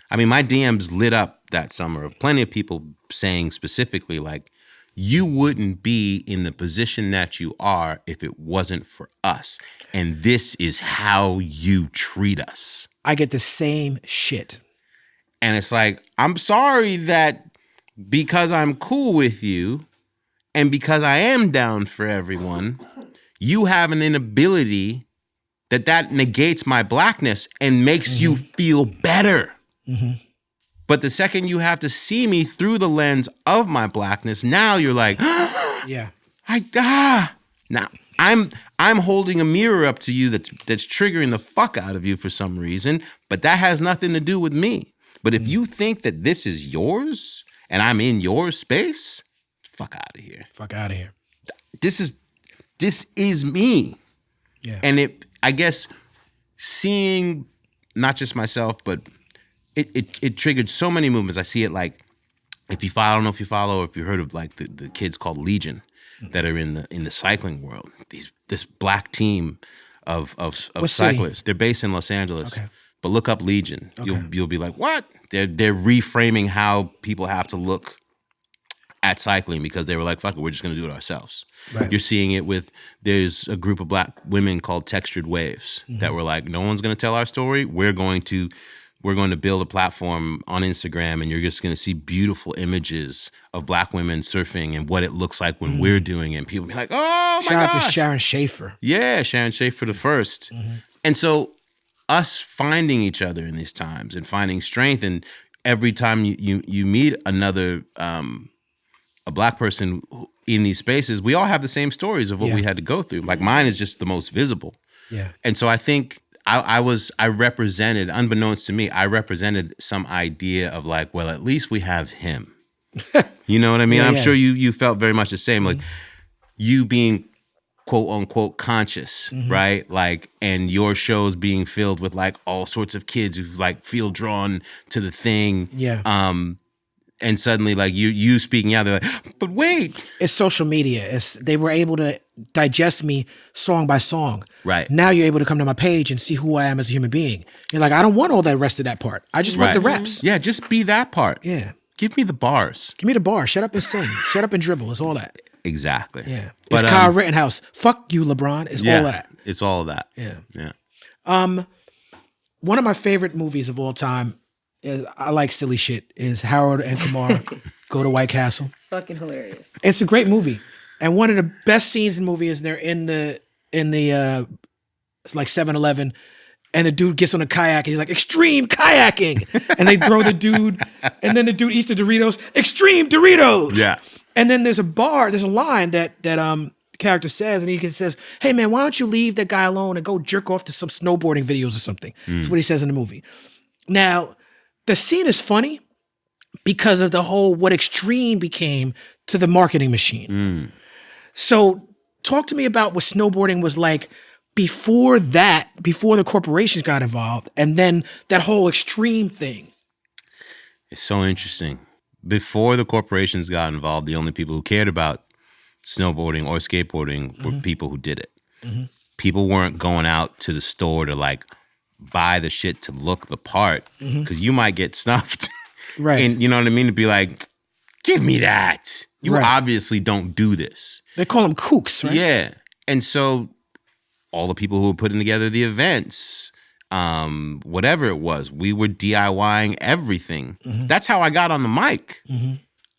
I mean, my DMs lit up that summer of plenty of people saying specifically like, you wouldn't be in the position that you are if it wasn't for us. And this is how you treat us. I get the same shit. And it's like, I'm sorry that because I'm cool with you and because I am down for everyone, you have an inability that negates my blackness and makes you feel better. But the second you have to see me through the lens of my blackness, now you're like, Yeah. Now I'm holding a mirror up to you that's triggering the fuck out of you for some reason, but that has nothing to do with me. But if you think that this is yours and I'm in your space, fuck out of here. Fuck out of here. This is me. Yeah. And I guess seeing not just myself, but it triggered so many movements. I see it like, I don't know if you follow or if you heard of like the kids called Legion that are in the cycling world. This black team of cyclists. City? They're based in Los Angeles. Okay. But look up Legion. Okay. You'll be like, what? They're reframing how people have to look at cycling because they were like, fuck it, we're just gonna do it ourselves. Right. You're seeing it there's a group of black women called Textured Waves that were like, no one's gonna tell our story. We're going to build a platform on Instagram and you're just going to see beautiful images of black women surfing and what it looks like when we're doing it. And people be like, oh my God. Shout out to Sharon Schaefer. Yeah, Sharon Schaefer the first. And so us finding each other in these times and finding strength, and every time you meet another, a black person in these spaces, we all have the same stories of what we had to go through. Like mine is just the most visible. Yeah. And so I think I represented, unbeknownst to me, I represented some idea of like, well, at least we have him. You know what I mean? Yeah, I'm yeah. sure you felt very much the same. Like you being quote unquote conscious, right? Like, and your shows being filled with like all sorts of kids who like feel drawn to the thing. Yeah. And suddenly like you speaking out, they're like, but wait. It's social media. They were able to digest me song by song. Right. Now you're able to come to my page and see who I am as a human being. You're like, I don't want all that rest of that part. I just want the reps. Yeah, just be that part. Yeah. Give me the bars. Give me the bar. Shut up and sing. Shut up and dribble. It's all that. Exactly. Yeah. But, It's Kyle Rittenhouse. Fuck you, LeBron. It's all of that. It's all of that. Yeah. Yeah. One of my favorite movies of all time, I like silly shit, is Harold and Kumar Go to White Castle. Fucking hilarious. It's a great movie. And one of the best scenes in the movie is they're in the it's like 7-Eleven, and the dude gets on a kayak and he's like, extreme kayaking. And they throw the dude, and then the dude eats the Doritos, extreme Doritos. Yeah. And then there's a line that the character says, and he says, hey man, why don't you leave that guy alone and go jerk off to some snowboarding videos or something? That's what he says in the movie. Now, the scene is funny because of the whole what extreme became to the marketing machine. So talk to me about what snowboarding was like before the corporations got involved, and then that whole extreme thing. It's so interesting. Before the corporations got involved, the only people who cared about snowboarding or skateboarding were people who did it. People weren't going out to the store to like buy the shit to look the part because you might get snuffed. Right. And you know what I mean? To be like, give me that. You obviously don't do this. They call them kooks, right? Yeah. And so all the people who were putting together the events, whatever it was, we were DIYing everything. That's how I got on the mic.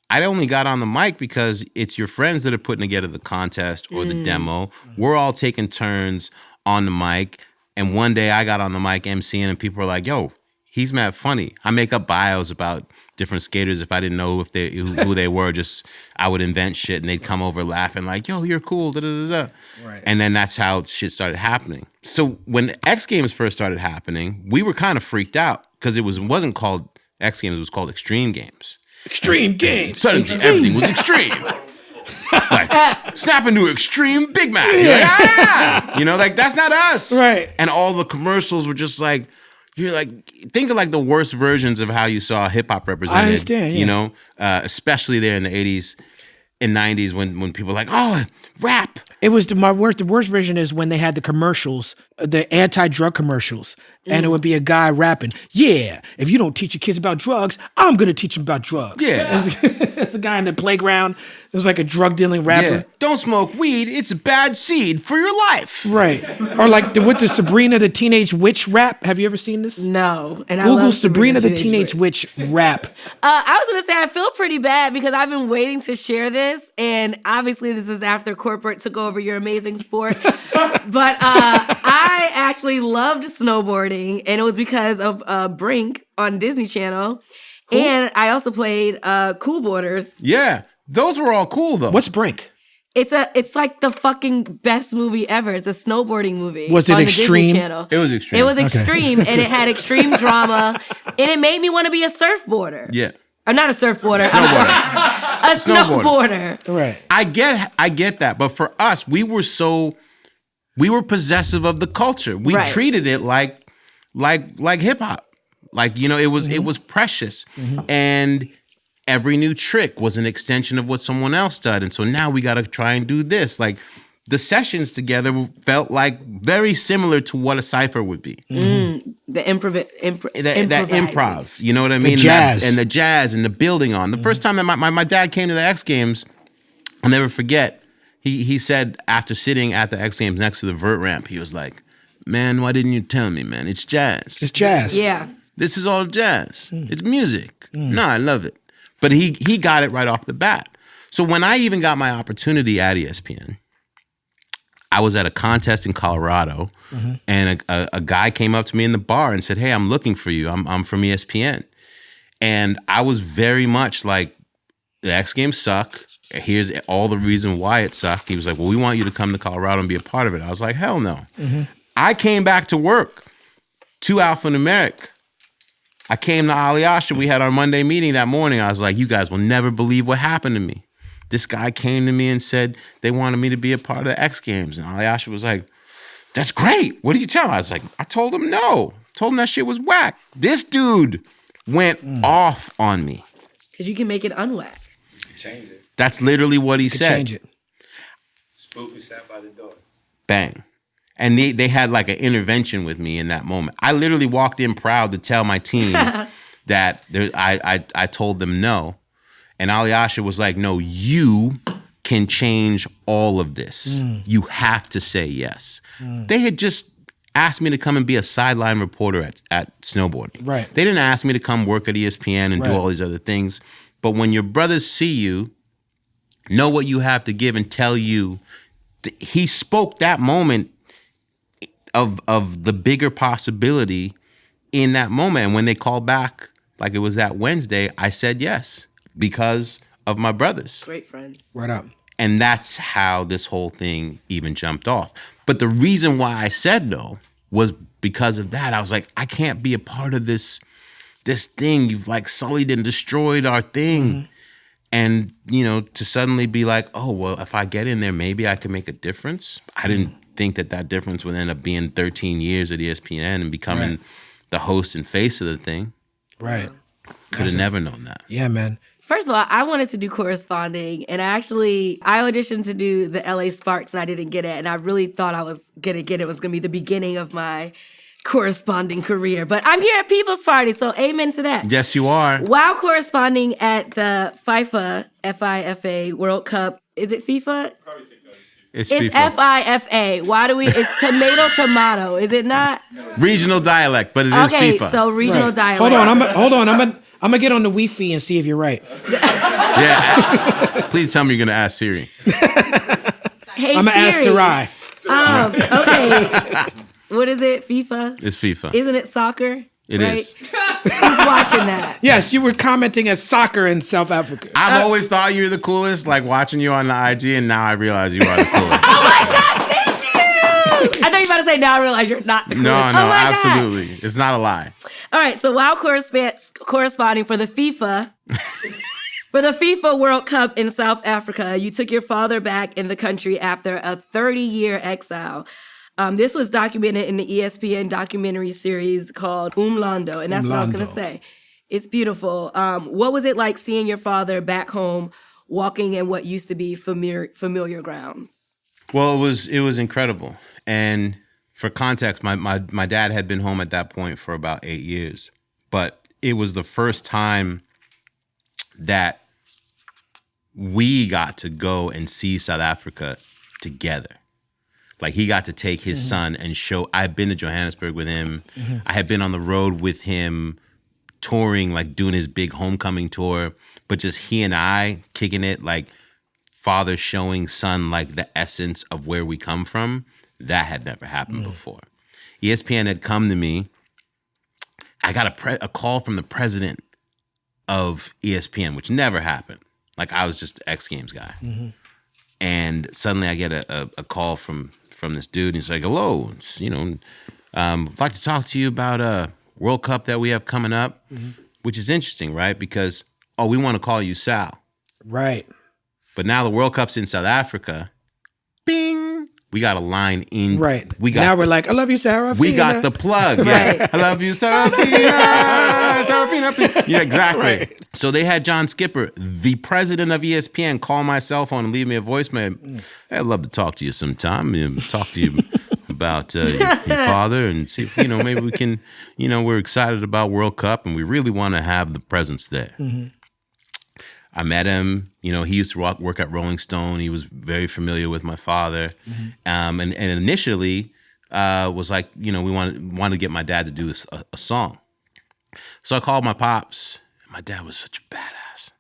I only got on the mic because it's your friends that are putting together the contest or the demo. We're all taking turns on the mic. And one day I got on the mic emceeing and people were like, yo, he's mad funny. I make up bios about different skaters. If I didn't know who they were, just I would invent shit and they'd come over laughing like, yo, you're cool, da da da da. Right. And then that's how shit started happening. So when X Games first started happening, we were kind of freaked out because it wasn't called X Games, it was called Extreme Games. Extreme Games. Suddenly everything was extreme. Like, snap into Extreme Big Mac. Like, you know, like that's not us. Right. And all the commercials were just like, you're like, think of like the worst versions of how you saw hip hop represented. I understand, yeah. You know, especially there in the 80s and 90s when people were like, oh, rap. It was the worst version is when they had the commercials, the anti-drug commercials, and it would be a guy rapping, yeah, if you don't teach your kids about drugs, I'm going to teach them about drugs. Yeah. It's a guy in the playground. It was like a drug dealing rapper. Yeah. Don't smoke weed. It's a bad seed for your life. Right. Or like with the Sabrina the Teenage Witch rap. Have you ever seen this? No. And I Google love Sabrina the Teenage Witch rap. I was going to say, I feel pretty bad because I've been waiting to share this. And obviously, this is after corporate took over your amazing sport. But I actually loved snowboarding. And it was because of Brink on Disney Channel. Cool. And I also played Cool Boarders. Yeah. Those were all cool, though. What's Brink? It's like the fucking best movie ever. It's a snowboarding movie. Was it on extreme? The Disney Channel. It was extreme. It was extreme, and it had extreme drama, and it made me want to be a surfboarder. Yeah. Or not a surfboarder. A snowboarder. Right. I get that, but for us, we were possessive of the culture. We treated it like hip hop. Like, you know, it was precious. And every new trick was an extension of what someone else did. And so now we got to try and do this. Like the sessions together felt like very similar to what a cypher would be. The improv. That improv, you know what I mean? The jazz. And the jazz and the building on. The first time that my dad came to the X Games, I'll never forget, he said after sitting at the X Games next to the vert ramp, he was like, man, why didn't you tell me, man? It's jazz. It's jazz. Yeah. This is all jazz. It's music. No, I love it. But he got it right off the bat. So when I even got my opportunity at ESPN, I was at a contest in Colorado, and a guy came up to me in the bar and said, hey, I'm looking for you. I'm from ESPN. And I was very much like, the X Games suck. Here's all the reason why it sucked. He was like, well, we want you to come to Colorado and be a part of it. I was like, hell no. I came back to work to alphanumeric. I came to Aliyasha. We had our Monday meeting that morning. I was like, you guys will never believe what happened to me. This guy came to me and said they wanted me to be a part of the X Games. And Aliyasha was like, that's great. What did you tell him? I was like, I told him no. Told him that shit was whack. This dude went off on me. Because you can make it unwhack. Change it. That's literally what he said. Change it. Spooky sat by the door. Bang. And they had like an intervention with me in that moment. I literally walked in proud to tell my team that I told them no. And Aliyasha was like, no, you can change all of this. You have to say yes. They had just asked me to come and be a sideline reporter at snowboarding. Right. They didn't ask me to come work at ESPN and do all these other things. But when your brothers see you, know what you have to give and tell you, he spoke that moment of the bigger possibility in that moment. And when they called back, like it was that Wednesday, I said yes because of my brothers. Great friends. Right up. And that's how this whole thing even jumped off. But the reason why I said no was because of that. I was like, I can't be a part of this thing. You've like sullied and destroyed our thing. And, you know, to suddenly be like, oh, well, if I get in there, maybe I can make a difference. I didn't think that difference would end up being 13 years at ESPN and becoming the host and face of the thing. Right. Could have never known that. Yeah, man. First of all, I wanted to do corresponding, and I auditioned to do the LA Sparks, and I didn't get it. And I really thought I was going to get it. It was going to be the beginning of my corresponding career. But I'm here at People's Party, so amen to that. Yes, you are. While corresponding at the FIFA, FIFA World Cup, is it FIFA? It's FIFA. FIFA. Why do we? It's tomato. Is it not? Regional dialect, but it is okay, FIFA. so regional dialect. Hold on. I'm gonna get on the Wi-Fi and see if you're right. Yeah. Please tell me you're gonna ask Siri. Hey, I'm gonna ask Siri. Sarai. Okay. what is it? FIFA? It's FIFA. Isn't it soccer? It right? is. Who's watching that? Yes, you were commenting as soccer in South Africa. I've always thought you were the coolest, like watching you on the IG, and now I realize you are the coolest. Oh my God, thank you! I thought you were about to say, now I realize you're not the coolest. No, Oh my God. absolutely. It's not a lie. All right, so while corresponding for the FIFA World Cup in South Africa, you took your father back in the country after a 30-year exile. This was documented in the ESPN documentary series called Umlando, and that's what I was going to say. It's beautiful. What was it like seeing your father back home, walking in what used to be familiar grounds? Well, it was incredible. And for context, my dad had been home at that point for about 8 years. But it was the first time that we got to go and see South Africa together. Like, he got to take his son and show. I've been to Johannesburg with him. I had been on the road with him touring, like doing his big homecoming tour. But just he and I kicking it, like father showing son, like the essence of where we come from. That had never happened before. ESPN had come to me. I got a call from the president of ESPN, which never happened. Like, I was just an X Games guy. And suddenly I get a call from this dude, and he's like, hello, I'd like to talk to you about a World Cup that we have coming up, which is interesting, right? Because, we want to call you Sal. Right. But now the World Cup's in South Africa. Bing! We got a line in. Right. Now we're like, I love you, Sarah. We got the plug. Yeah. Right. I love you, Sarafina. Sarafina. Yeah, exactly. Right. So they had John Skipper, the president of ESPN, call my cell phone and leave me a voicemail. Hey, I'd love to talk to you sometime. Talk to you about your father and see if, maybe we can, we're excited about World Cup and we really want to have the presence there. I met him. He used to work at Rolling Stone. He was very familiar with my father. And initially was like, we wanted to get my dad to do a song. So I called my pops. My dad was such a badass.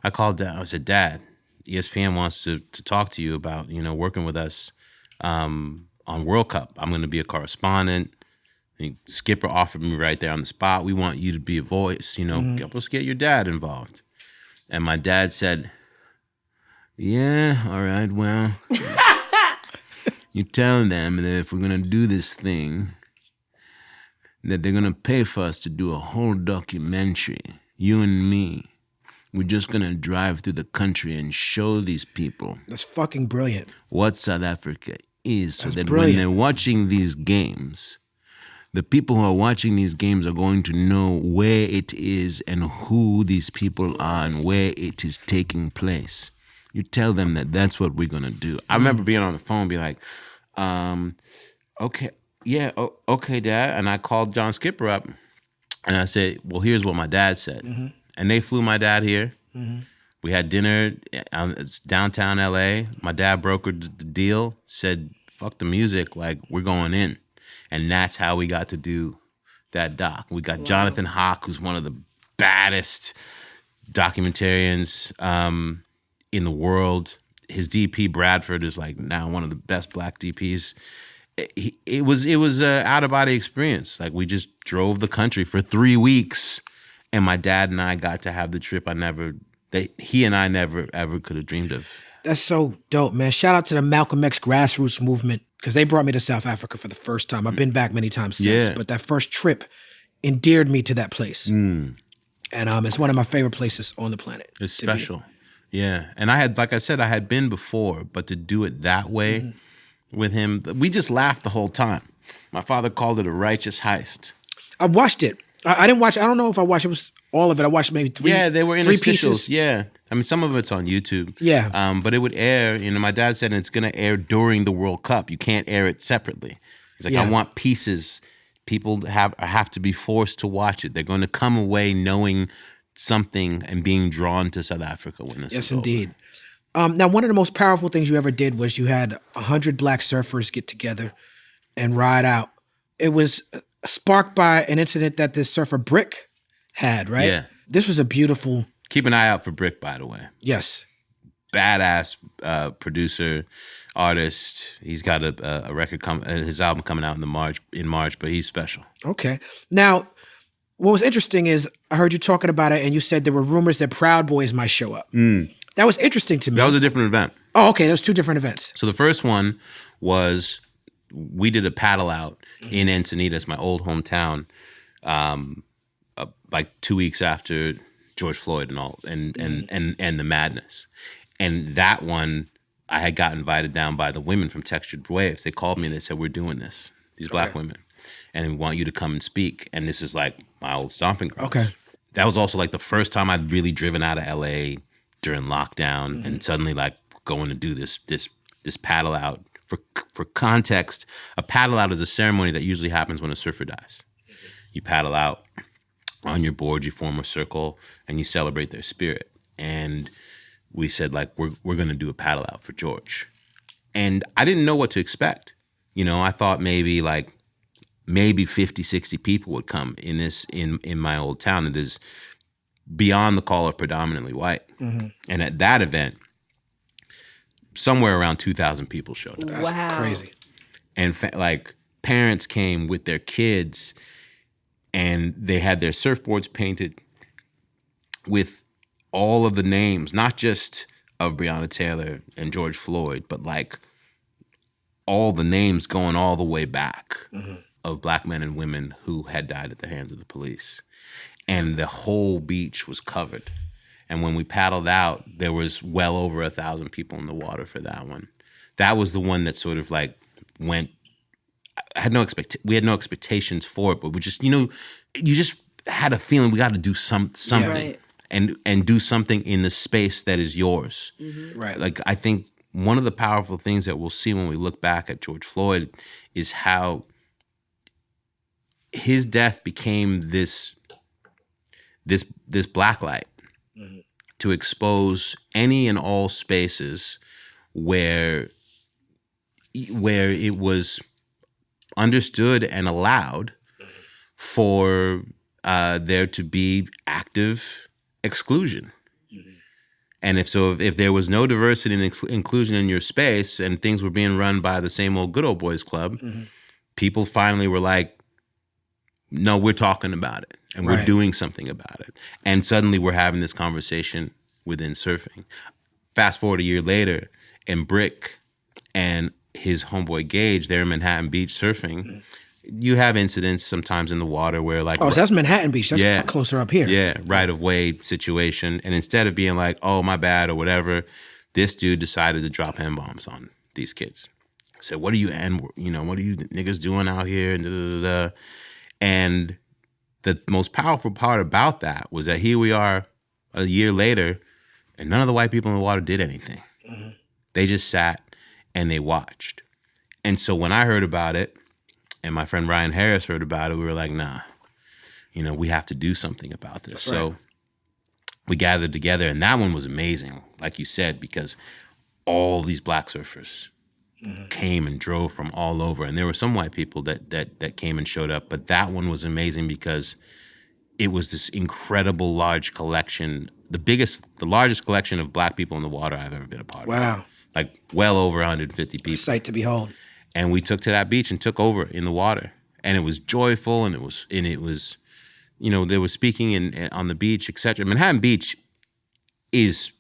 I called Dad. I said, Dad, ESPN wants to talk to you about, working with us on World Cup. I'm going to be a correspondent. And Skipper offered me right there on the spot. We want you to be a voice, let's get your dad involved. And my dad said, yeah, all right, well, you tell them that if we're going to do this thing, that they're going to pay for us to do a whole documentary, you and me. We're just going to drive through the country and show these people. That's fucking brilliant. What South Africa is. So that brilliant. When they're watching these games, the people who are watching these games are going to know where it is and who these people are and where it is taking place. You tell them that that's what we're going to do. I remember being on the phone, be like, okay, yeah, okay, Dad. And I called John Skipper up and I said, well, here's what my dad said. And they flew my dad here. We had dinner downtown LA. My dad brokered the deal, said, fuck the music, like, we're going in. And that's how we got to do that doc. We got Jonathan Hawk, who's one of the baddest documentarians in the world. His DP, Bradford, is like now one of the best black DPs. It was an out-of-body experience. Like, we just drove the country for 3 weeks, and my dad and I got to have the trip he and I never, ever could have dreamed of. That's so dope, man. Shout out to the Malcolm X grassroots movement, because they brought me to South Africa for the first time. I've been back many times since, but that first trip endeared me to that place. And it's one of my favorite places on the planet. It's special. Yeah. And I had been before, but to do it that way with him, we just laughed the whole time. My father called it a righteous heist. I watched it. I didn't watch it. I don't know if I watched it. Was all of it. I watched maybe three. Yeah, they were three interstitials. pieces. Yeah. I mean, some of it's on YouTube. Yeah. But it would air, my dad said it's going to air during the World Cup. You can't air it separately. He's like, I want pieces. People have to be forced to watch it. They're going to come away knowing something and being drawn to South Africa when this is over. Indeed. Now, one of the most powerful things you ever did was you had 100 black surfers get together and ride out. It was sparked by an incident that this surfer Brick had, right? Yeah. This was a beautiful... Keep an eye out for Brick, by the way. Yes. Badass producer. artist. He's got a record his album coming out in March, but he's special. Okay. Now, what was interesting is I heard you talking about it, and you said there were rumors that Proud Boys might show up. That was interesting to me. That was a different event. Oh, okay. There was 2 different events. So the first one was we did a paddle out in Encinitas, my old hometown, like 2 weeks after George Floyd and all, and the madness. And that one, I had got invited down by the women from Textured Waves. They called me and they said, we're doing this, these black women, and we want you to come and speak. And this is like my old stomping grounds. Okay. That was also like the first time I'd really driven out of LA during lockdown, and suddenly like going to do this paddle out. For context, a paddle out is a ceremony that usually happens when a surfer dies. You paddle out on your board, you form a circle, and you celebrate their spirit. And we said, like, we're going to do a paddle out for George. And I didn't know what to expect. You know, I thought maybe 50, 60 people would come in my old town that is beyond the call of predominantly white. And at that event, somewhere around 2,000 people showed up. That's crazy. And parents came with their kids, and they had their surfboards painted with all of the names, not just of Breonna Taylor and George Floyd, but like all the names going all the way back of black men and women who had died at the hands of the police. And the whole beach was covered. And when we paddled out, there was well over 1,000 people in the water for that one. That was the one that sort of like went. We had no expectations for it, but we just, you just had a feeling we got to do something, Right. and do something in the space that is yours. Right. Like I think one of the powerful things that we'll see when we look back at George Floyd is how his death became this black light to expose any and all spaces where it was understood and allowed for there to be active exclusion. And if there was no diversity and inclusion in your space, and things were being run by the same old good old boys club, people finally were like, no, we're talking about it. And we're doing something about it. And suddenly we're having this conversation within surfing. Fast forward a year later, and Brick and his homeboy Gage, they're in Manhattan Beach surfing. You have incidents sometimes in the water where like... Oh, so that's Manhattan Beach. That's closer up here. Yeah, right-of-way situation. And instead of being like, oh, my bad or whatever, this dude decided to drop M-bombs on these kids. Said, what are you niggas doing out here? And da-da-da-da. And the most powerful part about that was that here we are a year later, and none of the white people in the water did anything. They just sat and they watched. And so when I heard about it, and my friend Ryan Harris heard about it, we were like, nah, we have to do something about this. Right. So we gathered together, and that one was amazing, like you said, because all these black surfers came and drove from all over. And there were some white people that came and showed up, but that one was amazing because it was this incredible large collection, the largest collection of black people in the water I've ever been a part of. Wow. Like well over 150 people. Sight to behold. And we took to that beach and took over in the water. And it was joyful, and it was there was speaking on the beach, etc. Manhattan Beach is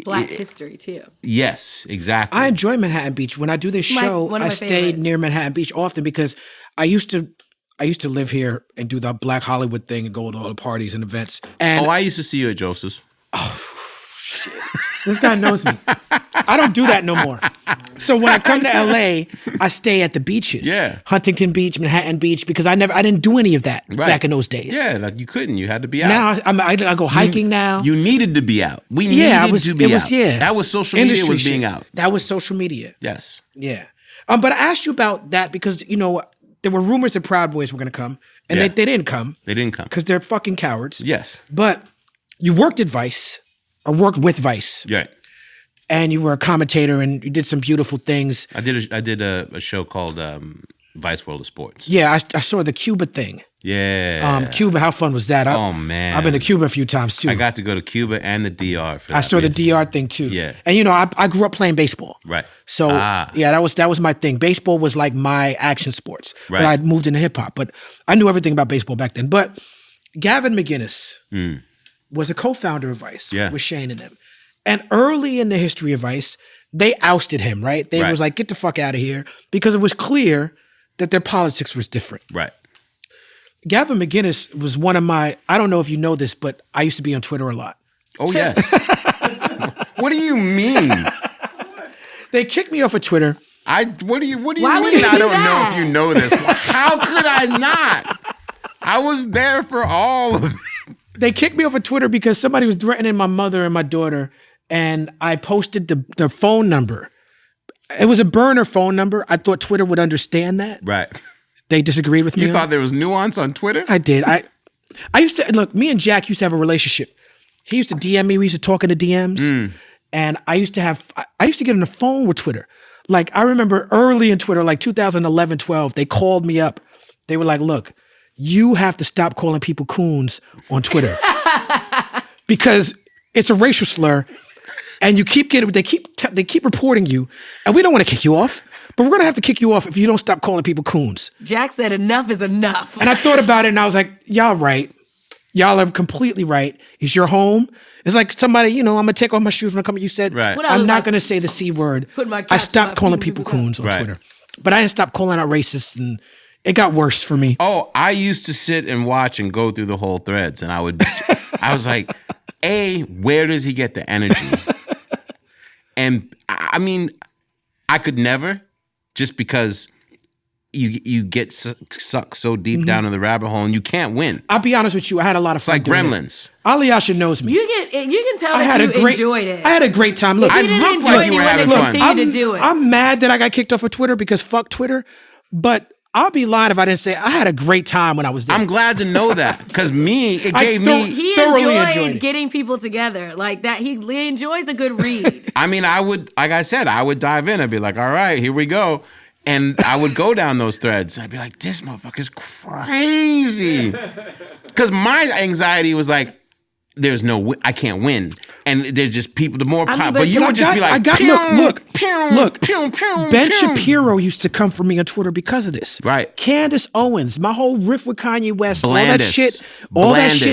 Black history too. Yes, exactly. I enjoy Manhattan Beach. When I do this show, I stay near Manhattan Beach often because I used to live here and do the Black Hollywood thing and go to all the parties and events. And I used to see you at Joseph's. Oh, shit. This guy knows me. I don't do that no more. So when I come to LA, I stay at the beaches. Yeah. Huntington Beach, Manhattan Beach, because I didn't do any of that back in those days. Yeah, like you couldn't. You had to be out. Now I go hiking now. You needed to be out. We needed to be out. Yeah. That was social media was being out. That was social media. Yes. Yeah. But I asked you about that because, there were rumors that Proud Boys were going to come, and they didn't come. They didn't come. Because they're fucking cowards. Yes. But you worked at Vice, or worked with Vice. Right. And you were a commentator, and you did some beautiful things. I did a show called Vice World of Sports. Yeah, I saw the Cuba thing. Yeah. Cuba, how fun was that? Oh, man. I've been to Cuba a few times too. I got to go to Cuba and the DR for that. I saw the basically. DR thing too. Yeah. And I grew up playing baseball. Right. So that was my thing. Baseball was like my action sports. Right. But I moved into hip hop. But I knew everything about baseball back then. But Gavin McInnes was a co-founder of Vice with Shane and them. And early in the history of Vice, they ousted him, right? They was like, get the fuck out of here. Because it was clear that their politics was different. Right. Gavin McInnes was one of my, I don't know if you know this, but I used to be on Twitter a lot. Oh, yes. What do you mean? They kicked me off of Twitter. What do you Why would mean? you I do don't know that? if you know this. How could I not? I was there for all of it. They kicked me off of Twitter because somebody was threatening my mother and my daughter, and I posted the phone number. It was a burner phone number. I thought Twitter would understand that. Right. They disagreed with me. You thought there was nuance on Twitter? I did. I used to look. Me and Jack used to have a relationship. He used to DM me. We used to talk in the DMs, and I used to get on the phone with Twitter. Like I remember early in Twitter, like 2011, 12, they called me up. They were like, "Look, you have to stop calling people coons on Twitter because it's a racial slur, and you keep getting. They keep reporting you, and we don't want to kick you off." But we're going to have to kick you off if you don't stop calling people coons. Jack said enough is enough. And I thought about it and I was like, y'all right. Y'all are completely right. It's your home. It's like somebody, I'm going to take off my shoes when I come. You said, right. I'm not going to say the C word. I stopped calling people coons on Twitter. But I didn't stop calling out racists and it got worse for me. Oh, I used to sit and watch and go through the whole threads and I was like, where does he get the energy? And I mean, I could never. Just because you get sucked so deep down in the rabbit hole and you can't win. I'll be honest with you. I had a lot of fun. It's like Gremlins. Aliyasha knows me. You can tell that you enjoyed it. I had a great time. Look, if you didn't enjoy it, you wouldn't continue to do it. I'm mad that I got kicked off of Twitter because fuck Twitter. But I'll be lying if I didn't say I had a great time when I was there. I'm glad to know that because he thoroughly enjoyed getting people together like that. He enjoys a good read. I mean, I would dive in. I'd be like, all right, here we go. And I would go down those threads. I'd be like, this motherfucker's crazy. Because my anxiety was like, I can't win. And there's just people, the more pop. But you would just be like, look. Ben Shapiro used to come for me on Twitter because of this. Right. Candace Owens, my whole riff with Kanye West, all that shit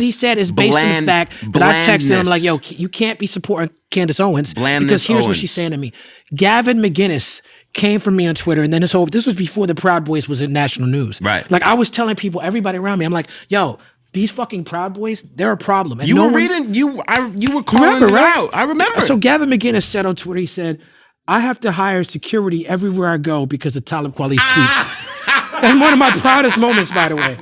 he said is based on the fact that I texted him like, yo, you can't be supporting Candace Owens because here's what she's saying to me. Gavin McInnes came from me on Twitter, and then this was before the Proud Boys was in national news. Right. Like I was telling people, everybody around me, I'm like, yo, these fucking Proud Boys, they're a problem. And you were calling it out. I remember. So Gavin McInnes said on Twitter, he said, I have to hire security everywhere I go because of Talib Kweli's tweets. And one of my proudest moments, by the way.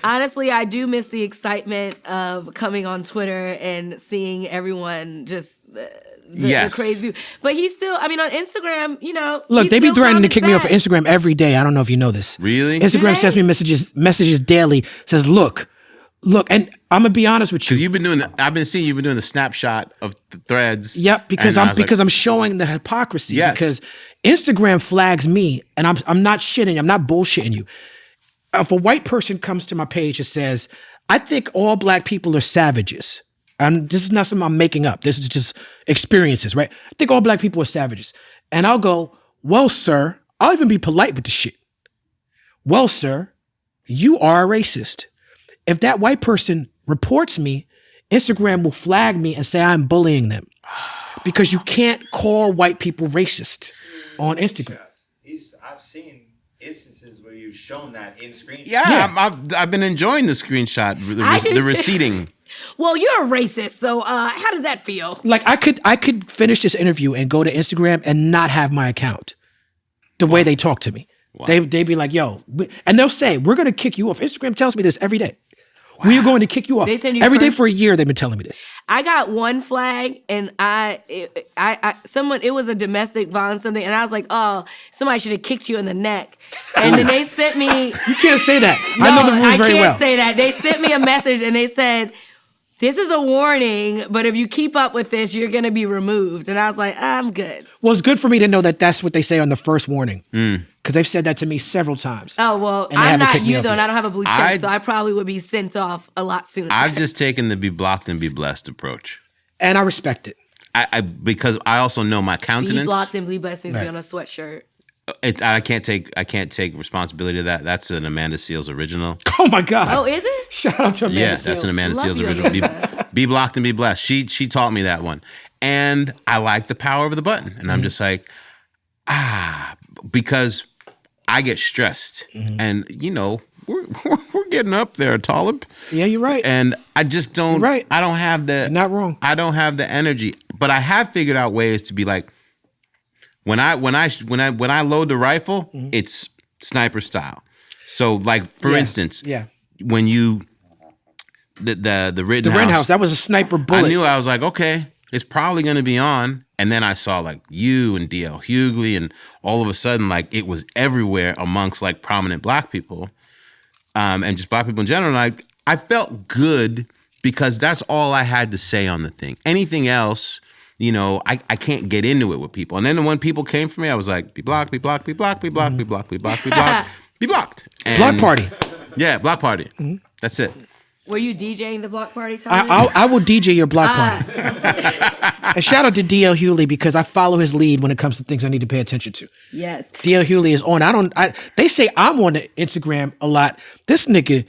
Honestly, I do miss the excitement of coming on Twitter and seeing everyone just the crazy. But he's still, on Instagram, Look, they be threatening to kick me off of Instagram every day. I don't know if you know this. Really? Instagram sends me messages daily, says, look, and I'm gonna be honest with you. Because I've been seeing you've been doing the snapshot of the threads. Yep, because I'm showing the hypocrisy. Yes. Because Instagram flags me, and I'm not shitting, I'm not bullshitting you. If a white person comes to my page and says, I think all black people are savages. And this is not something I'm making up. This is just experiences, right? I think all black people are savages. And I'll go, well, sir, I'll even be polite with the shit. Well, sir, you are a racist. If that white person reports me, Instagram will flag me and say I'm bullying them. Because you can't call white people racist on Instagram. I've seen instances where you've shown that in screenshot. Yeah. I've been enjoying the screenshot, the receding. Well, you're a racist, so how does that feel? Like I could finish this interview and go to Instagram and not have my account. The way they talk to me. Wow. They'd be like, yo, and they'll say, we're going to kick you off. Instagram tells me this every day. Wow. We are going to kick you off. Every day for a year, they've been telling me this. I got one flag, and it was a domestic violence something, and I was like, oh, somebody should have kicked you in the neck. And then they sent me. You can't say that. I know the rules very well. I can't say that. They sent me a message, and they said, this is a warning, but if you keep up with this, you're going to be removed. And I was like, I'm good. Well, it's good for me to know that that's what they say on the first warning. Because they've said that to me several times. Oh, well, And they I'm haven't not kicked me you, off though, and yet. I don't have a blue check, so I probably would be sent off a lot sooner. I've just taken the be blocked and be blessed approach. And I respect it. Because I also know my countenance. Be blocked and be blessed needs to be on a sweatshirt. I can't take responsibility of that. That's an Amanda Seales original. Oh, my God. Oh, is it? Shout out to Amanda Yeah, Seales. that's an Amanda Love Seales you, original. Amanda. Be blocked and be blessed. She taught me that one. And I like the power of the button. And I'm just like, because I get stressed. And, you know, we're getting up there, Talib. Yeah, you're right. And I just don't, You're right. I don't have the, You're not wrong. I don't have the energy. But I have figured out ways to be like, when I load the rifle, it's sniper style. So like, for instance, when you, the Rittenhouse. That was a sniper bullet. I knew, I was like, okay, it's probably going to be on. And then I saw like you and D.L. Hughley, and all of a sudden, like it was everywhere amongst like prominent black people, and just black people in general. And I felt good because that's all I had to say on the thing. Anything else, you know, I can't get into it with people. And then when people came for me, I was like, be blocked, be blocked, be blocked, be blocked, be blocked, be blocked, be blocked, be blocked. And Block party. Yeah, block party. That's it. Were you DJing the block party, Tommy? I will DJ your block party. And shout out to D.L. Hughley because I follow his lead when it comes to things I need to pay attention to. Yes. D.L. Hughley is on. They say I'm on the Instagram a lot. This nigga,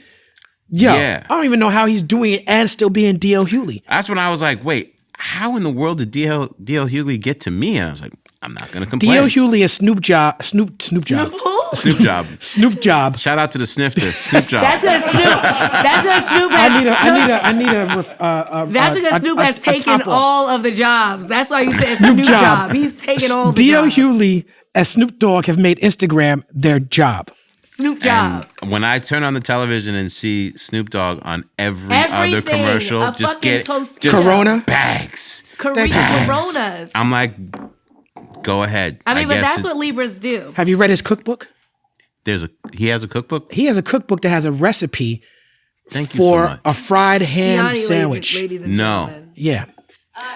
I don't even know how he's doing it and still being D.L. Hughley. That's when I was like, wait, how in the world did D.L. Hughley get to me? And I was like, I'm not going to complain. D.L. Hughley is Snoop Job. Snoop Job. Snoop Job. Snoop Job. Shout out to the snifter, Snoop Job. That's a Snoop. That's a Snoop. I need a. That's because Snoop has taken all of the jobs. That's why you said Snoop Snoop Job. Job. He's taken all the D.L. jobs. Hughley and Snoop Dogg have made Instagram their job. Snoop Job. And when I turn on the television and see Snoop Dogg on every other commercial, a just fucking get toast just Corona? bags. Bags. Coronas. I'm like, go ahead. I mean, but guess that's what Libras do. Have you read his cookbook? He has a cookbook. He has a cookbook that has a recipe Thank you for so much. a fried ham Gianni, sandwich. ladies and No. gentlemen. Yeah.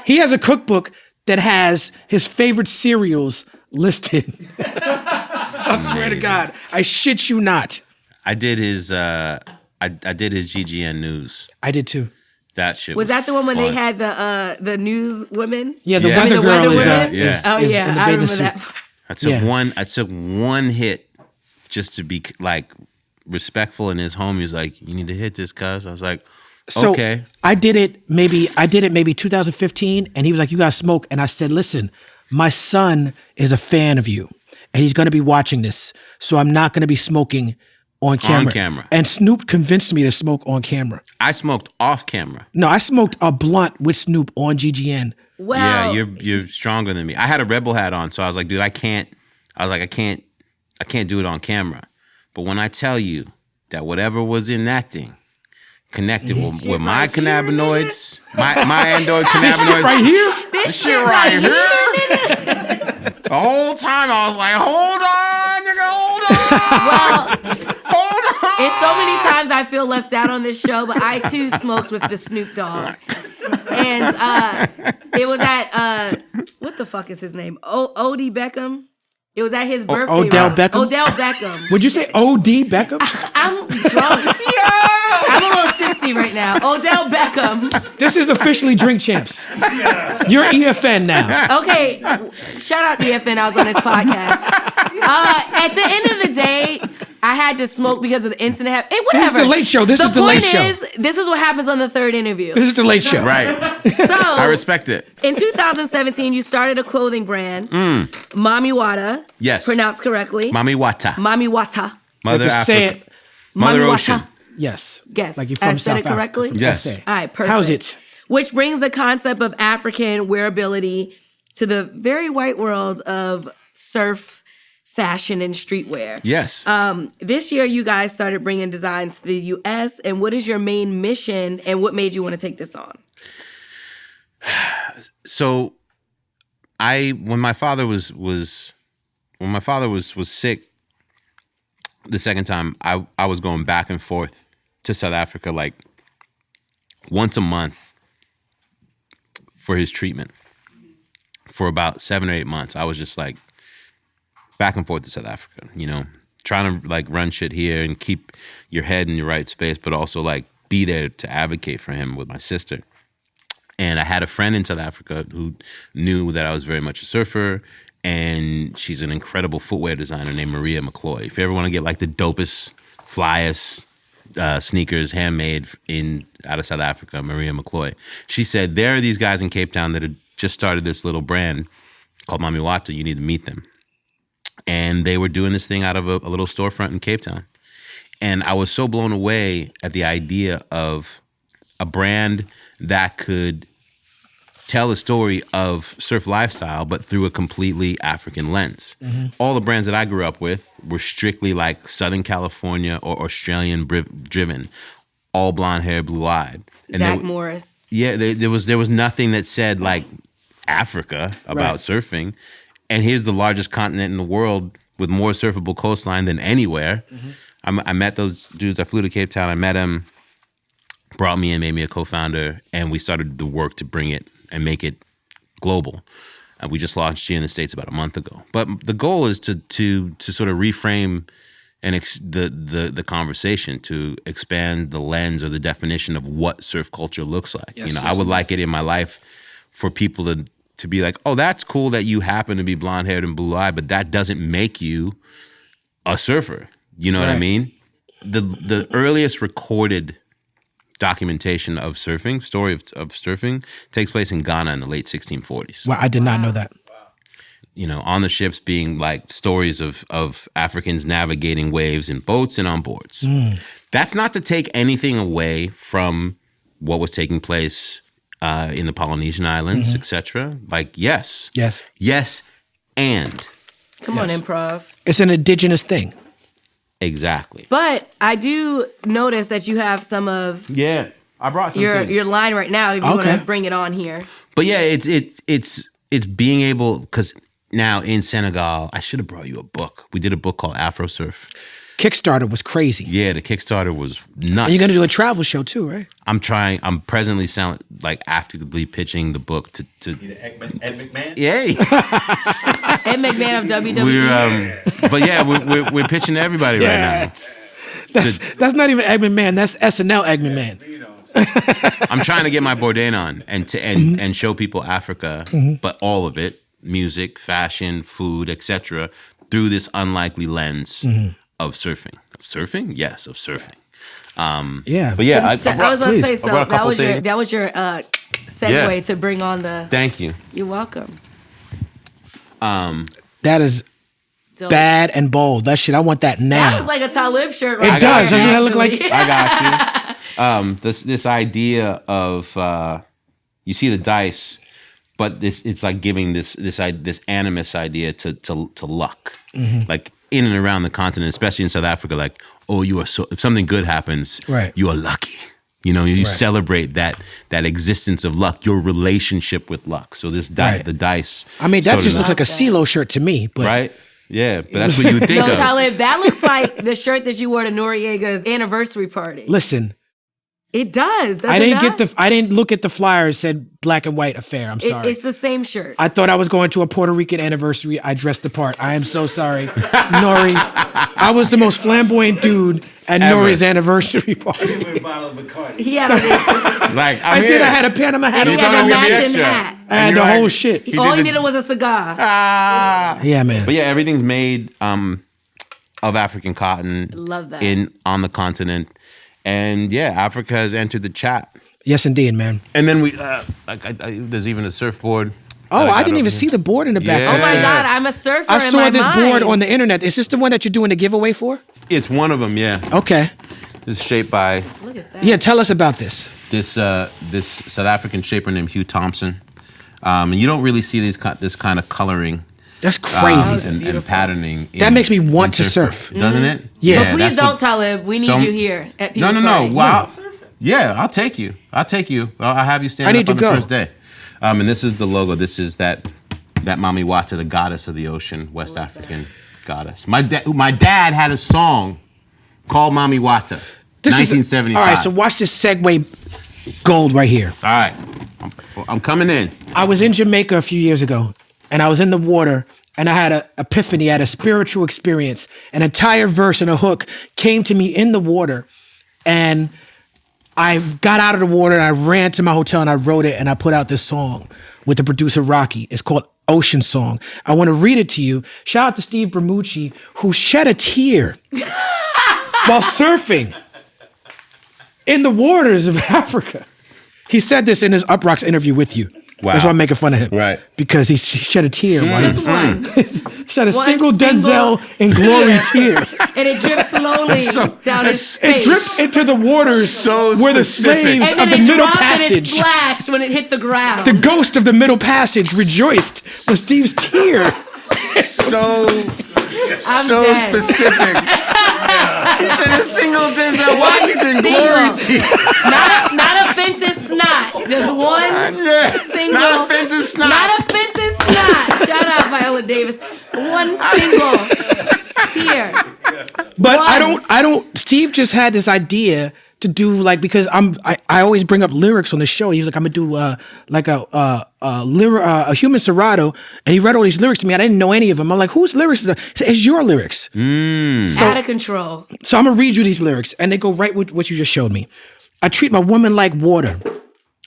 He has a cookbook that has his favorite cereals listed. I swear to God. I shit you not. I did his I did his GGN news. I did too. That shit Was that the one when they fun. had the news women? Yeah, the Yeah. weather The girl weather is, women? yeah. Oh is yeah, in the I bathing remember suit. that. I took one hit just to be like respectful in his home. He was like, "You need to hit this, cuz." I was like, So "Okay." I did it maybe 2015, and he was like, "You gotta smoke," and I said, "Listen, my son is a fan of you, and he's gonna be watching this, so I'm not gonna be smoking on camera." On camera. And Snoop convinced me to smoke on camera. I smoked off camera. No, I smoked a blunt with Snoop on GGN. Well, Yeah, you're stronger than me. I had a rebel hat on, so I was like, dude, I can't do it on camera. But when I tell you that whatever was in that thing connected with my cannabinoids, my Android This shit cannabinoids, right here. this shit right here. The whole time I was like, hold on, nigga, hold on. well, Hold on. it's so many times I feel left out on this show, but I too smoked with the Snoop Dogg. And it was at what the fuck is his name? Odie Beckham. It was at his birthday. Odell Beckham? Odell Beckham. Would you say O.D. Beckham? I'm drunk. I'm a little tipsy right now. Odell Beckham. This is officially Drink Champs. You're EFN now. Okay, shout out to EFN. I was on this podcast. At the end of the day, I had to smoke because of the incident. This Whatever. is the late show. This is the late show. The point is, this is what happens on the third interview. This is the late show. Right. So I respect it. in 2017, you started a clothing brand, Mami Wata. Yes. Pronounced correctly. Mami Wata. Mami Wata. Mother Just say Africa. it. Mother Mami Ocean. Wata. Yes. Yes. Like you're I from said South it correctly? Africa. Yes. SA. All right, perfect. How's it? Which brings the concept of African wearability to the very white world of surf, fashion, and streetwear. Yes. This year, you guys started bringing designs to the U.S. And what is your main mission, and what made you want to take this on? So, when my father was sick the second time, I was going back and forth to South Africa like once a month for his treatment for about 7 or 8 months. I was just like back and forth to South Africa, you know, trying to like run shit here and keep your head in your right space, but also like be there to advocate for him with my sister. And I had a friend in South Africa who knew that I was very much a surfer, and she's an incredible footwear designer named Maria McCloy. If you ever want to get like the dopest, flyest sneakers handmade out of South Africa, Maria McCloy. She said, there are these guys in Cape Town that had just started this little brand called Mami Wata. You need to meet them. And they were doing this thing out of a little storefront in Cape Town. And I was so blown away at the idea of a brand that could tell a story of surf lifestyle, but through a completely African lens. Mm-hmm. All the brands that I grew up with were strictly like Southern California or Australian driven, all blonde hair, blue eyed. Zach Morris. Yeah, there was nothing that said like Africa about surfing. And here's the largest continent in the world with more surfable coastline than anywhere. Mm-hmm. I met those dudes. I flew to Cape Town. I met him, brought me in, made me a co-founder, and we started the work to bring it and make it global. We just launched here in the States about a month ago. But the goal is to sort of reframe the conversation, to expand the lens or the definition of what surf culture looks like. Yes, I would like it in my life for people to be like, oh, that's cool that you happen to be blonde-haired and blue-eyed, but that doesn't make you a surfer. You know what I mean? The earliest recorded documentation of surfing, story of surfing, takes place in Ghana in the late 1640s. Well, I did not know that. You know, on the ships being like stories of Africans navigating waves in boats and on boards. That's not to take anything away from what was taking place in the Polynesian islands, etc. Like, yes, and come on, improv. It's an indigenous thing. Exactly. But I do notice that you have some of I brought some your line right now. If you want to bring it on here. But yeah, it's being able, because now in Senegal, I should have brought you a book. We did a book called Afro Surf. Kickstarter was crazy. Yeah, the Kickstarter was nuts. And you're gonna do a travel show too, right? I'm presently actively pitching the book to Ed McMahon? Yay. Ed McMahon of WWE. But yeah, we're pitching to everybody right now. That's not even Ed McMahon, that's SNL Ed McMahon. I'm trying to get my Bourdain on and show people Africa, but all of it, music, fashion, food, etc., through this unlikely lens of surfing. Of surfing? Yes, of surfing. But yeah, I was about to say, so that was your segue to bring on the. Thank you. You're welcome. That is dope. Bad and bold. That shit, I want that now. That was like a Talib shirt, right? It does. Doesn't that look like? I got you. This idea of you see the dice, but it's like giving this animus idea to luck, like in and around the continent, especially in South Africa. Like, oh, you are so, if something good happens, you are lucky. You know, you celebrate that existence of luck, your relationship with luck. So this the dice. I mean, that just looks like a CeeLo shirt to me, but right. Yeah, but that's what you would think of. Talib, that looks like the shirt that you wore to Noriega's anniversary party. Listen. It does. I didn't look at the flyer. It said black and white affair. I'm sorry. It's the same shirt. I thought I was going to a Puerto Rican anniversary. I dressed the part. I am so sorry, Nori. I was the most flamboyant dude at Nori's anniversary party. With a bottle of Bacardi. He had a I had a Panama hat. He had a matching hat. I had the whole shit. All he needed was a cigar. Yeah, man. But yeah, everything's made of African cotton. Love that. On the continent. And yeah, Africa has entered the chat. Yes, indeed, man. And then we there's even a surfboard. Oh, I didn't even see the board in the back. Yeah. Oh my God, I'm a surfer. I saw this board on the internet. Is this the one that you're doing a giveaway for? It's one of them, yeah. Okay. It's shaped by. Look at that. Yeah, tell us about this. This South African shaper named Hugh Thompson, and you don't really see this kind of coloring. That's crazy. And patterning. That makes me want to surf. Doesn't it? Yeah. But please don't, Talib. We need you here at People's No. Friday. Wow. Yeah, I'll take you. I'll have you stand up on the first day. And this is the logo. This is that Mami Wata, the goddess of the ocean, West African goddess. My dad had a song called Mami Wata, 1975. All right, so watch this segue Gold right here. All right. I'm coming in. I was in Jamaica a few years ago, and I was in the water, and I had an epiphany, I had a spiritual experience. An entire verse and a hook came to me in the water, and I got out of the water, and I ran to my hotel, and I wrote it, and I put out this song with the producer Rocky. It's called Ocean Song. I want to read it to you. Shout out to Steve Bermucci, who shed a tear while surfing in the waters of Africa. He said this in his UPROXX interview with you. Wow. That's why I'm making fun of him. Right. Because he shed a tear. While Just one. shed a One single single Denzel in glory tear. And it drips slowly down his It face. dripped into the waters So where the specific. slaves and of then the it Middle dropped and it Passage, splashed when it hit the ground. the ghost of the Middle Passage rejoiced with Steve's tear. So I'm so dead. specific. He said a single Denzel Washington glory team. Not offensive snot. Just one single. Not offensive snot. Not offensive snot. Shout out Viola Davis. One single tear. But One. I don't. Steve just had this idea to do like, because I always bring up lyrics on the show. He's like, I'm gonna do a human Serato, and he read all these lyrics to me. I didn't know any of them. I'm like, whose lyrics is that? He said, it's your lyrics. Out of control. So I'm gonna read you these lyrics, and they go right with what you just showed me. I treat my woman like water.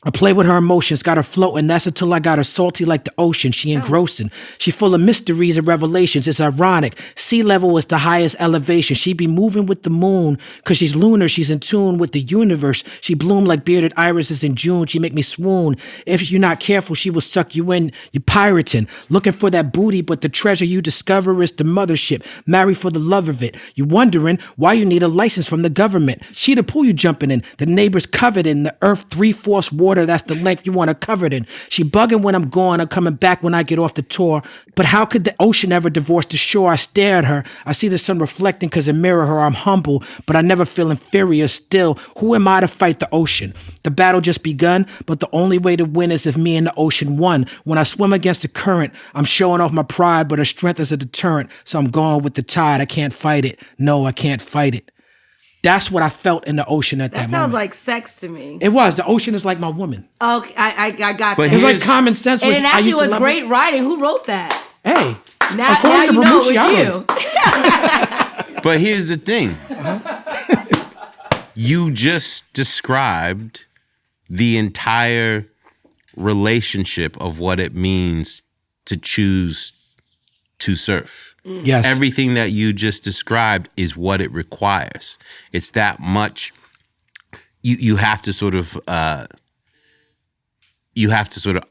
I play with her emotions, got her floating. That's until I got her salty like the ocean. She engrossing. She full of mysteries and revelations. It's ironic. Sea level is the highest elevation. She be moving with the moon, cause she's lunar. She's in tune with the universe. She bloom like bearded irises in June. She make me swoon. If you're not careful, she will suck you in. You pirating, looking for that booty, but the treasure you discover is the mothership. Marry for the love of it. You wondering why you need a license from the government. She the pool you jumping in. The neighbors covered in the earth 3/4 water. That's the length you want her covered in. She bugging when I'm gone. I'm coming back when I get off the tour. But how could the ocean ever divorce the shore? I stare at her. I see the sun reflecting cause it mirror her. I'm humble, but I never feel inferior still. Who am I to fight the ocean? The battle just begun, but the only way to win is if me and the ocean won. When I swim against the current, I'm showing off my pride, but her strength is a deterrent. So I'm going with the tide. I can't fight it. No, I can't fight it. That's what I felt in the ocean at that That moment. sounds like sex to me. It was. The ocean is like my woman. Okay, I got that. But It's like Here's- common sense. And which it I actually used to was love great writing. Who wrote that? Hey, Now according to you know it Bermucci, I was wrote you. But here's the thing. You just described the entire relationship of what it means to choose to surf. Yes. Everything that you just described is what it requires. It's that much. You have to sort of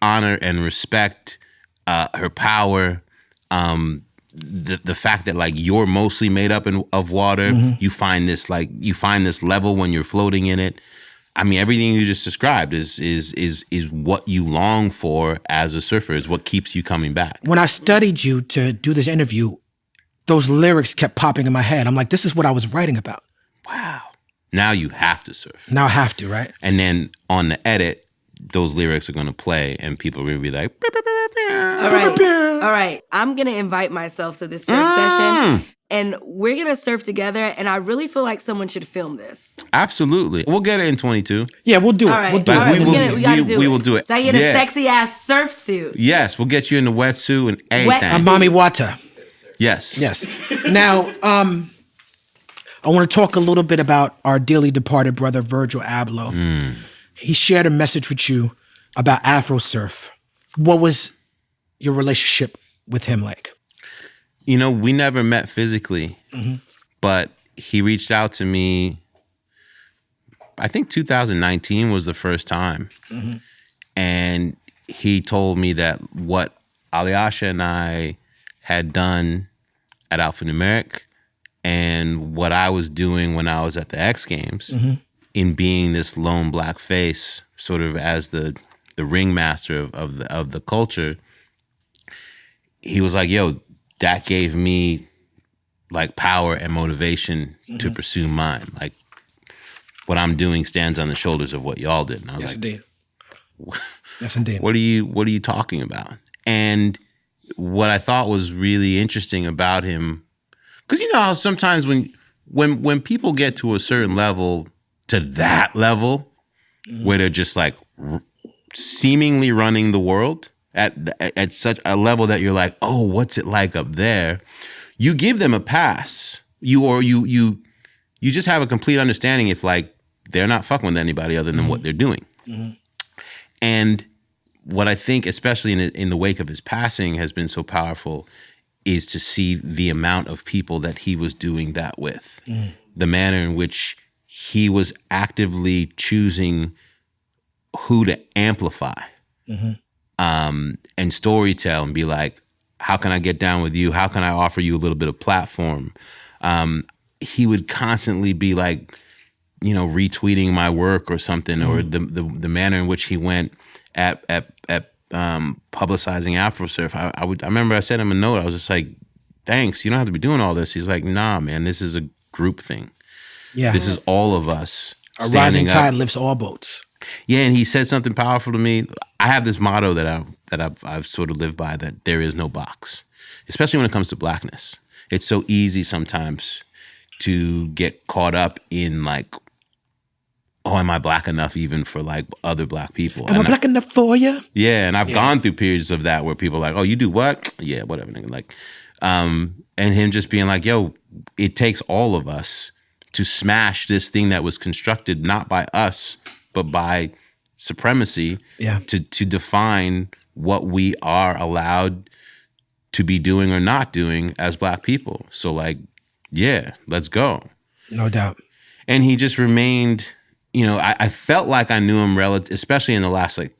honor and respect her power. The fact that like you're mostly made up of water. You find this level when you're floating in it. I mean, everything you just described is what you long for as a surfer. Is what keeps you coming back. When I studied you to do this interview, those lyrics kept popping in my head. I'm like, this is what I was writing about. Wow. Now you have to surf. Now I have to, right? And then on the edit, those lyrics are going to play and people are going to be like, All right. I'm going to invite myself to this surf session and we're going to surf together. And I really feel like someone should film this. absolutely. We'll get it in 22. Yeah, we'll do it. All right. We'll do All it. right. we We gotta do we it. will do it. So I get a Yeah. sexy ass surf suit. Yes, we'll get you in the wetsuit and everything. I'm Mami Wata. Yes. Yes. Now, I want to talk a little bit about our dearly departed brother, Virgil Abloh. He shared a message with you about Afro surf. What was your relationship with him like? You know, we never met physically, but he reached out to me. I think 2019 was the first time. And he told me that what Alyasha and I had done at Alphanumeric and what I was doing when I was at the X Games in being this lone black face, sort of as the ringmaster of the culture, he was like, yo, that gave me like power and motivation to pursue mine. Like what I'm doing stands on the shoulders of what y'all did. And I was like, indeed. Yes, indeed. what are you talking about? And what I thought was really interesting about him, because you know how sometimes when people get to a certain level, to that level, where they're just like seemingly running the world at such a level that you're like, oh, what's it like up there? You give them a pass. You just have a complete understanding if like they're not fucking with anybody other than what they're doing. And what I think, especially in the wake of his passing, has been so powerful is to see the amount of people that he was doing that with. The manner in which he was actively choosing who to amplify and storytell and be like, how can I get down with you? How can I offer you a little bit of platform? He would constantly be like, you know, retweeting my work or something, or the manner in which he went at publicizing Afrosurf. I remember I sent him a note. I was just like, thanks, you don't have to be doing all this. He's like, nah, man, this is a group thing. Yeah. This is all of us. A rising up. tide lifts all boats. Yeah, and he said something powerful to me. I have this motto that I've sort of lived by, that there is no box, especially when it comes to blackness. It's so easy sometimes to get caught up in like, oh, am I black enough even for like other black people? Am I black enough for you? Yeah, and I've gone through periods of that where people are like, oh, you do what? Yeah, whatever, nigga. Like, and him just being like, yo, it takes all of us to smash this thing that was constructed not by us, but by supremacy, to define what we are allowed to be doing or not doing as black people. So like, yeah, let's go. No doubt. And he just remained, you know, I felt like I knew him especially in the last like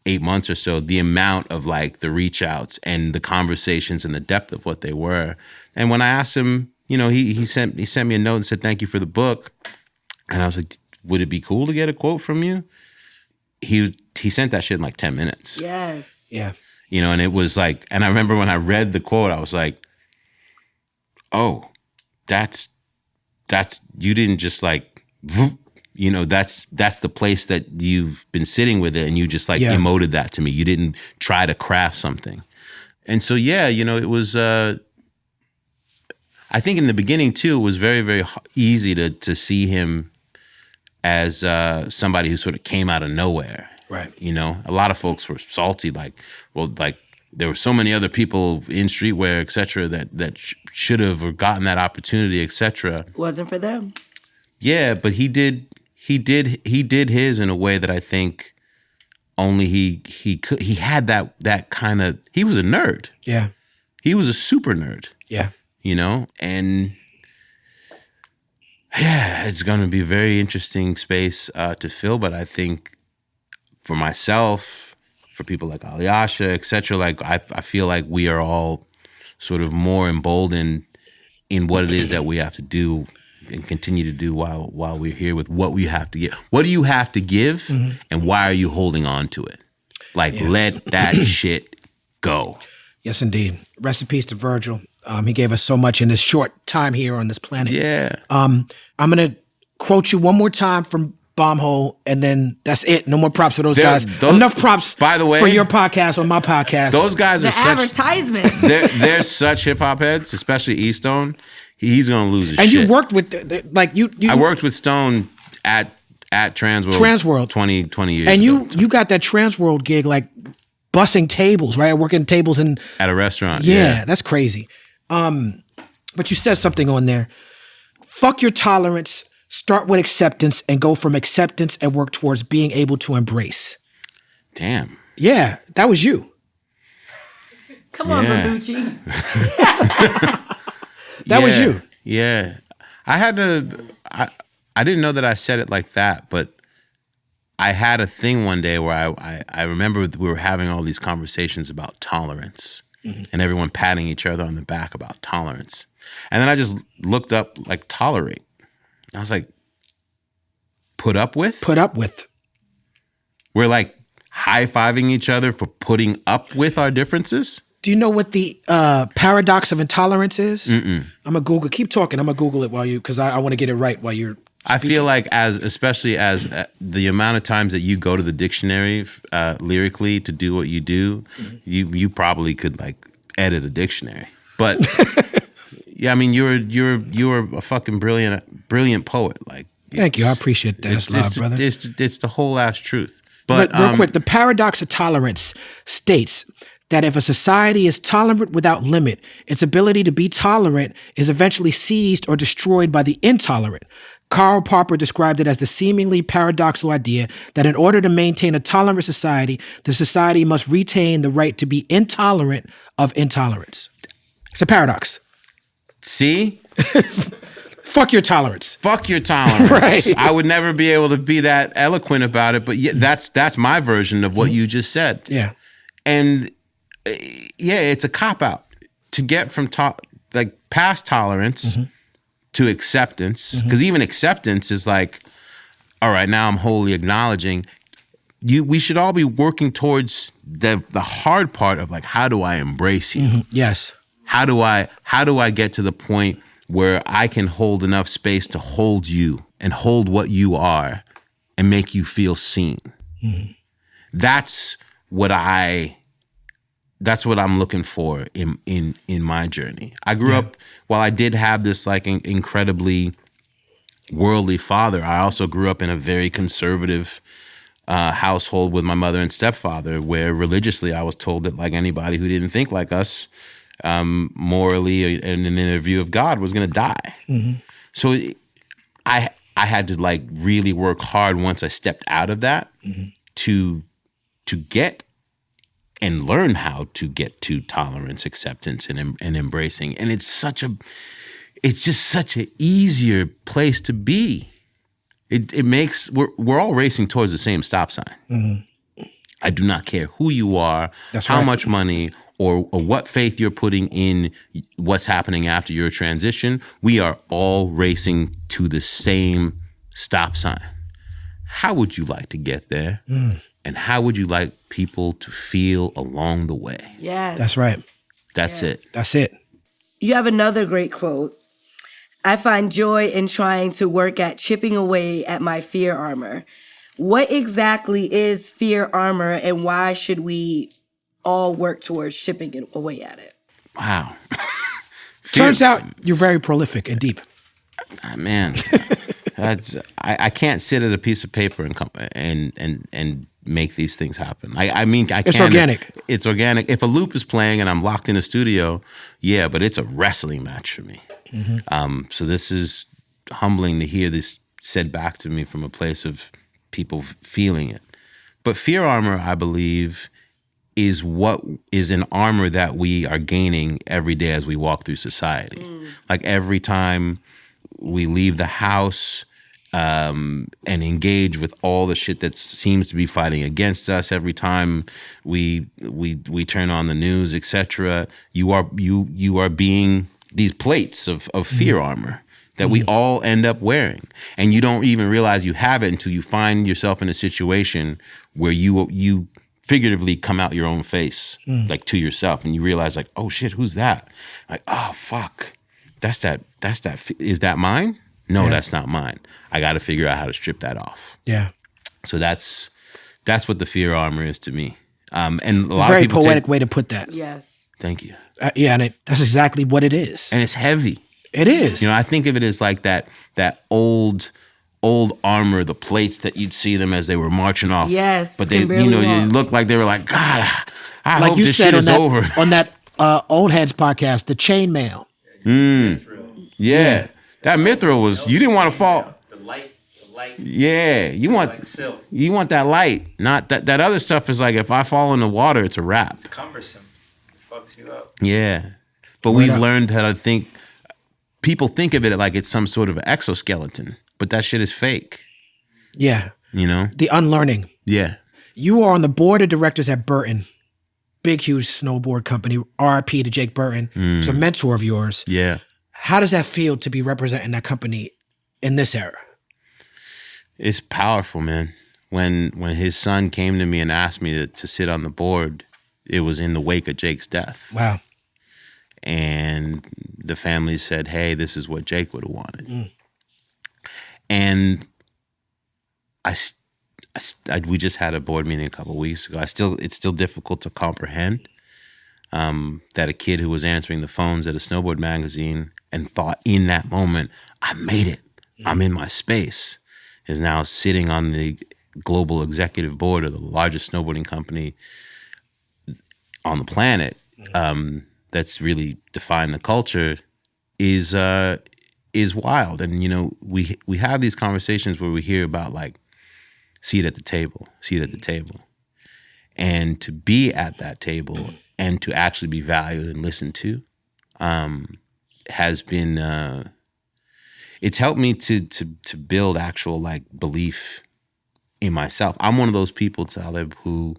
8 months or so, the amount of like the reach outs and the conversations and the depth of what they were. And when I asked him, you know, he sent me a note and said, thank you for the book. And I was like, would it be cool to get a quote from you? He sent that shit in like 10 minutes. Yes. Yeah. You know, and it was like, and I remember when I read the quote, I was like, oh, that's, you didn't just like, you know, that's the place that you've been sitting with it, and you just like emoted that to me. You didn't try to craft something. And so, yeah, you know, it was, I think in the beginning too, it was very, very easy to see him as somebody who sort of came out of nowhere. Right. You know, a lot of folks were salty, like, well, like there were so many other people in streetwear, et cetera, that should have or gotten that opportunity, et cetera. Wasn't for them. Yeah, but he did his in a way that I think only he could. He had that kind of, he was a nerd. Yeah. He was a super nerd. Yeah. You know, and yeah, it's going to be a very interesting space to fill. But I think for myself, for people like Alyasha, et cetera, like I feel like we are all sort of more emboldened in what it is that we have to do and continue to do while we're here with what we have to give. What do you have to give, and why are you holding on to it? Like, let that shit go. Yes, indeed. Rest in peace to Virgil. He gave us so much in his short time here on this planet. Yeah. I'm going to quote you one more time from Bombhole, and then that's it. No more props for those guys. Enough props, by the way, for your podcast on my podcast. Those guys are the advertisement. They're such hip hop heads, especially E Stone. He's gonna lose his shit. And you worked with I worked with Stone at Transworld 20 years and ago. you got that Transworld gig, like bussing tables, right? Working tables at a restaurant. Yeah, that's crazy. But you said something on there. Fuck your tolerance. Start with acceptance and go from acceptance and work towards being able to embrace. Damn. Yeah, that was you. Come on, Babucci. That was you. Yeah. I didn't know that I said it like that, but I had a thing one day where I remember we were having all these conversations about tolerance and everyone patting each other on the back about tolerance. And then I just looked up like tolerate. I was like, put up with? Put up with. We're like high-fiving each other for putting up with our differences? Do you know what the paradox of intolerance is? I'm going to Google. Keep talking. I'm going to Google it because I want to get it right while you're speaking. I feel like especially as the amount of times that you go to the dictionary lyrically to do what you do, you probably could like edit a dictionary. But yeah, I mean, you're a fucking brilliant poet. Like Thank you. I appreciate that. That's love, brother. It's the whole ass truth. But real quick, the paradox of tolerance states that if a society is tolerant without limit, its ability to be tolerant is eventually seized or destroyed by the intolerant. Karl Popper described it as the seemingly paradoxical idea that in order to maintain a tolerant society, the society must retain the right to be intolerant of intolerance. It's a paradox. See? Fuck your tolerance. Fuck your tolerance. Right. I would never be able to be that eloquent about it, but yeah, that's my version of what you just said. Yeah. And yeah, it's a cop-out to get from past tolerance to acceptance, because even acceptance is like, all right, now I'm wholly acknowledging we should all be working towards the hard part of like, how do I embrace you? Yes. How do I get to the point where I can hold enough space to hold you and hold what you are and make you feel seen? That's what I'm looking for in my journey. I grew up, while I did have this like incredibly worldly father, I also grew up in a very conservative household with my mother and stepfather, where religiously I was told that like anybody who didn't think like us morally and in a view of God was going to die. So I had to like really work hard once I stepped out of that to get and learn how to get to tolerance, acceptance, and embracing. And it's just such an easier place to be. It makes, we're all racing towards the same stop sign. I do not care who you are, how much money, or what faith you're putting in what's happening after your transition. We are all racing to the same stop sign. How would you like to get there? And how would you like people to feel along the way? Yes. That's right. That's it. That's it. You have another great quote. I find joy in trying to work at chipping away at my fear armor. What exactly is fear armor, and why should we all work towards chipping it away at it? Wow. Turns out you're very prolific and deep. Man, I can't sit at a piece of paper and make these things happen. I mean, I can. It's organic. It's organic. If a loop is playing and I'm locked in a studio, yeah, but it's a wrestling match for me. So this is humbling to hear this said back to me from a place of people feeling it. But fear armor, I believe, is what is an armor that we are gaining every day as we walk through society. Like every time we leave the house and engage with all the shit that seems to be fighting against us, every time we turn on the news, etc., you are being these plates of fear armor that we all end up wearing. And you don't even realize you have it until you find yourself in a situation where you figuratively come out your own face, like to yourself, and you realize like, oh shit, who's that? Like, oh fuck, that's that. Is that mine? No, that's not mine. I got to figure out how to strip that off. Yeah. So that's what the fear armor is to me. And a lot Very of people poetic way to put that. Yes. Thank you. Yeah, and that's exactly what it is. And it's heavy. It is. You know, I think of it as like that old armor, the plates that you'd see them as they were marching off. Yes. But they, they looked like they were like, God, I like hope you this said shit is over. on that Old Heads podcast, the chainmail. Yeah. That mithril was, you didn't want to fall. The light. Yeah. You want like silk. You want that light. Not that other stuff is like, if I fall in the water, it's a wrap. It's cumbersome. It fucks you up. Yeah. But we've learned how to think. People think of it like it's some sort of exoskeleton, but that shit is fake. Yeah. You know? The unlearning. Yeah. You are on the board of directors at Burton, big, huge snowboard company. RIP to Jake Burton. He's a mentor of yours. Yeah. How does that feel to be representing that company in this era? It's powerful, man. When his son came to me and asked me to sit on the board, it was in the wake of Jake's death. Wow. And the family said, hey, this is what Jake would have wanted. And we just had a board meeting a couple of weeks ago. It's still difficult to comprehend that a kid who was answering the phones at a snowboard magazine and thought in that moment, I made it. I'm in my space. is now sitting on the global executive board of the largest snowboarding company on the planet, that's really defined the culture, is wild. And, you know, we have these conversations where we hear about, like, seat at the table. And to be at that table and to actually be valued and listened to has been, it's helped me to build actual, like, belief in myself. I'm one of those people, Talib, who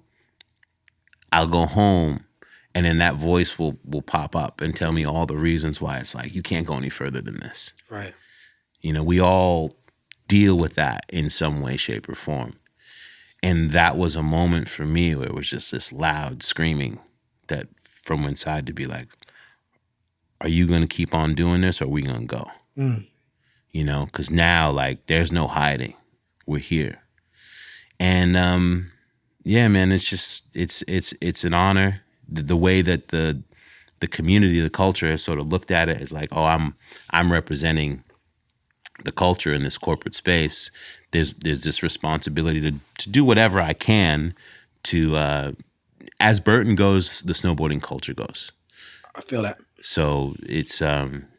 I'll go home and then that voice will pop up and tell me all the reasons why it's like, you can't go any further than this. Right. You know, we all deal with that in some way, shape, or form. And that was a moment for me where it was just this loud screaming that from inside to be like, are you going to keep on doing this or are we going to go? You know, because now, like, there's no hiding. We're here. And yeah, man, it's just, it's an honor. The way that the community, the culture has sort of looked at it as like, oh, I'm representing the culture in this corporate space. There's this responsibility to do whatever I can to, as Burton goes, the snowboarding culture goes. I feel that. So it's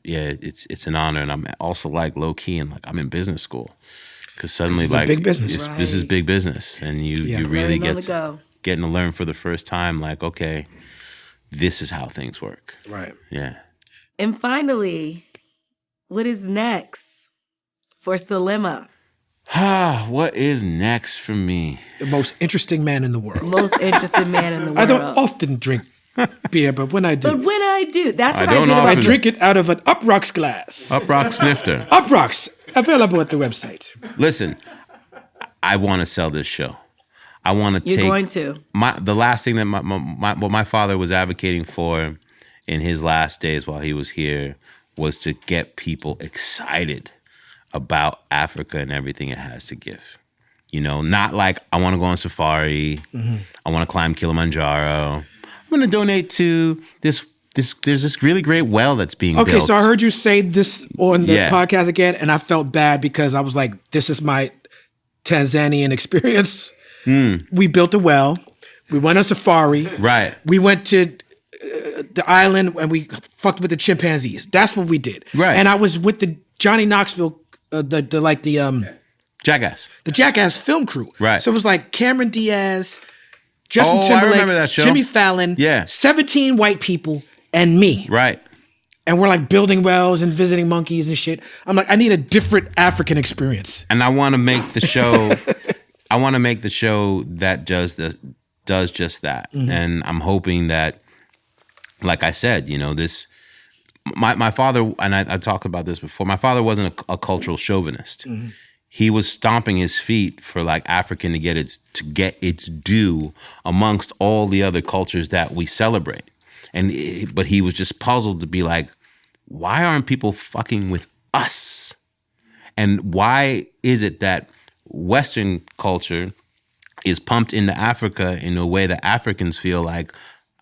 it's an honor, and I'm also like low key and like I'm in business school because suddenly like big business. This is big business, and you really getting to learn for the first time like, okay, this is how things work. Right. Yeah. And finally, what is next for Selema? What is next for me? The most interesting man in the world. Most interesting man in the world. I don't often drink beer, but when I do. But when I do, that's what I I don't did. often- I drink it out of an UPROXX glass. UPROXX snifter. UPROXX, available at the website. Listen, I want to sell this show. I want to take. You're going to. The last thing that what my father was advocating for in his last days while he was here was to get people excited about Africa and everything it has to give. You know, not like I want to go on safari. I want to climb Kilimanjaro. I'm going to donate to this. There's this really great well that's being built. Okay, so I heard you say this on the podcast again, and I felt bad because I was like, this is my Tanzanian experience. We built a well. We went on safari. Right. We went to the island and we fucked with the chimpanzees. That's what we did. Right. And I was with the Johnny Knoxville, Jackass. the Jackass film crew. Right. So it was like Cameron Diaz, Justin Timberlake, I remember that show. Jimmy Fallon, 17 white people, and me. Right. And we're like building wells and visiting monkeys and shit. I'm like, I need a different African experience. And I want to make the show. I want to make the show that does just that. And I'm hoping that, like I said, you know, this. My father, and I talked about this before. My father wasn't a cultural chauvinist. He was stomping his feet for like African to get its due amongst all the other cultures that we celebrate. But he was just puzzled to be like, why aren't people fucking with us? And why is it that Western culture is pumped into Africa in a way that Africans feel like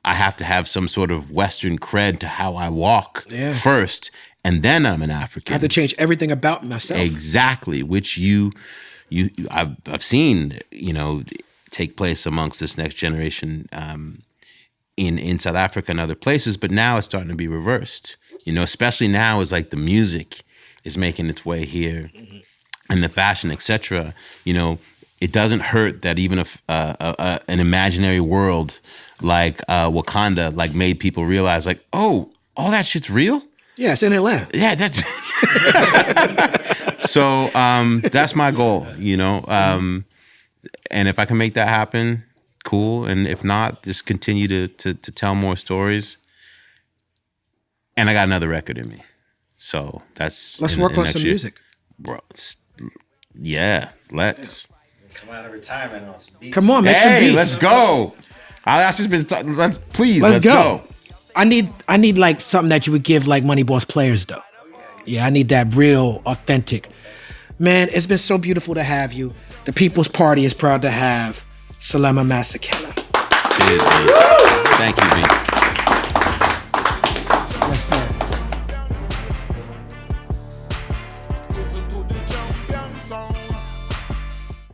I have to have some sort of Western cred to how I walk first, and then I'm an African. I have to change everything about myself. Exactly, which I've seen, you know, take place amongst this next generation in South Africa and other places, but now it's starting to be reversed. You know, especially now as like the music is making its way here, and the fashion, etc. You know, it doesn't hurt that even an imaginary world like Wakanda like made people realize like, oh, all that shit's real? Yeah, it's in Atlanta. Yeah, that's so that's my goal, you know. And if I can make that happen, cool. And if not, just continue to tell more stories. And I got another record in me. So that's let's work on some music. Bro, yeah, let's. Come out of retirement on some beats. Come on, make some beats. Let's go. I've just been let's go. I need like something that you would give like Money Boss players though. Yeah, I need that real authentic. Man, it's been so beautiful to have you. The People's Party is proud to have Selema Masekela. Cheers, Thank you, B.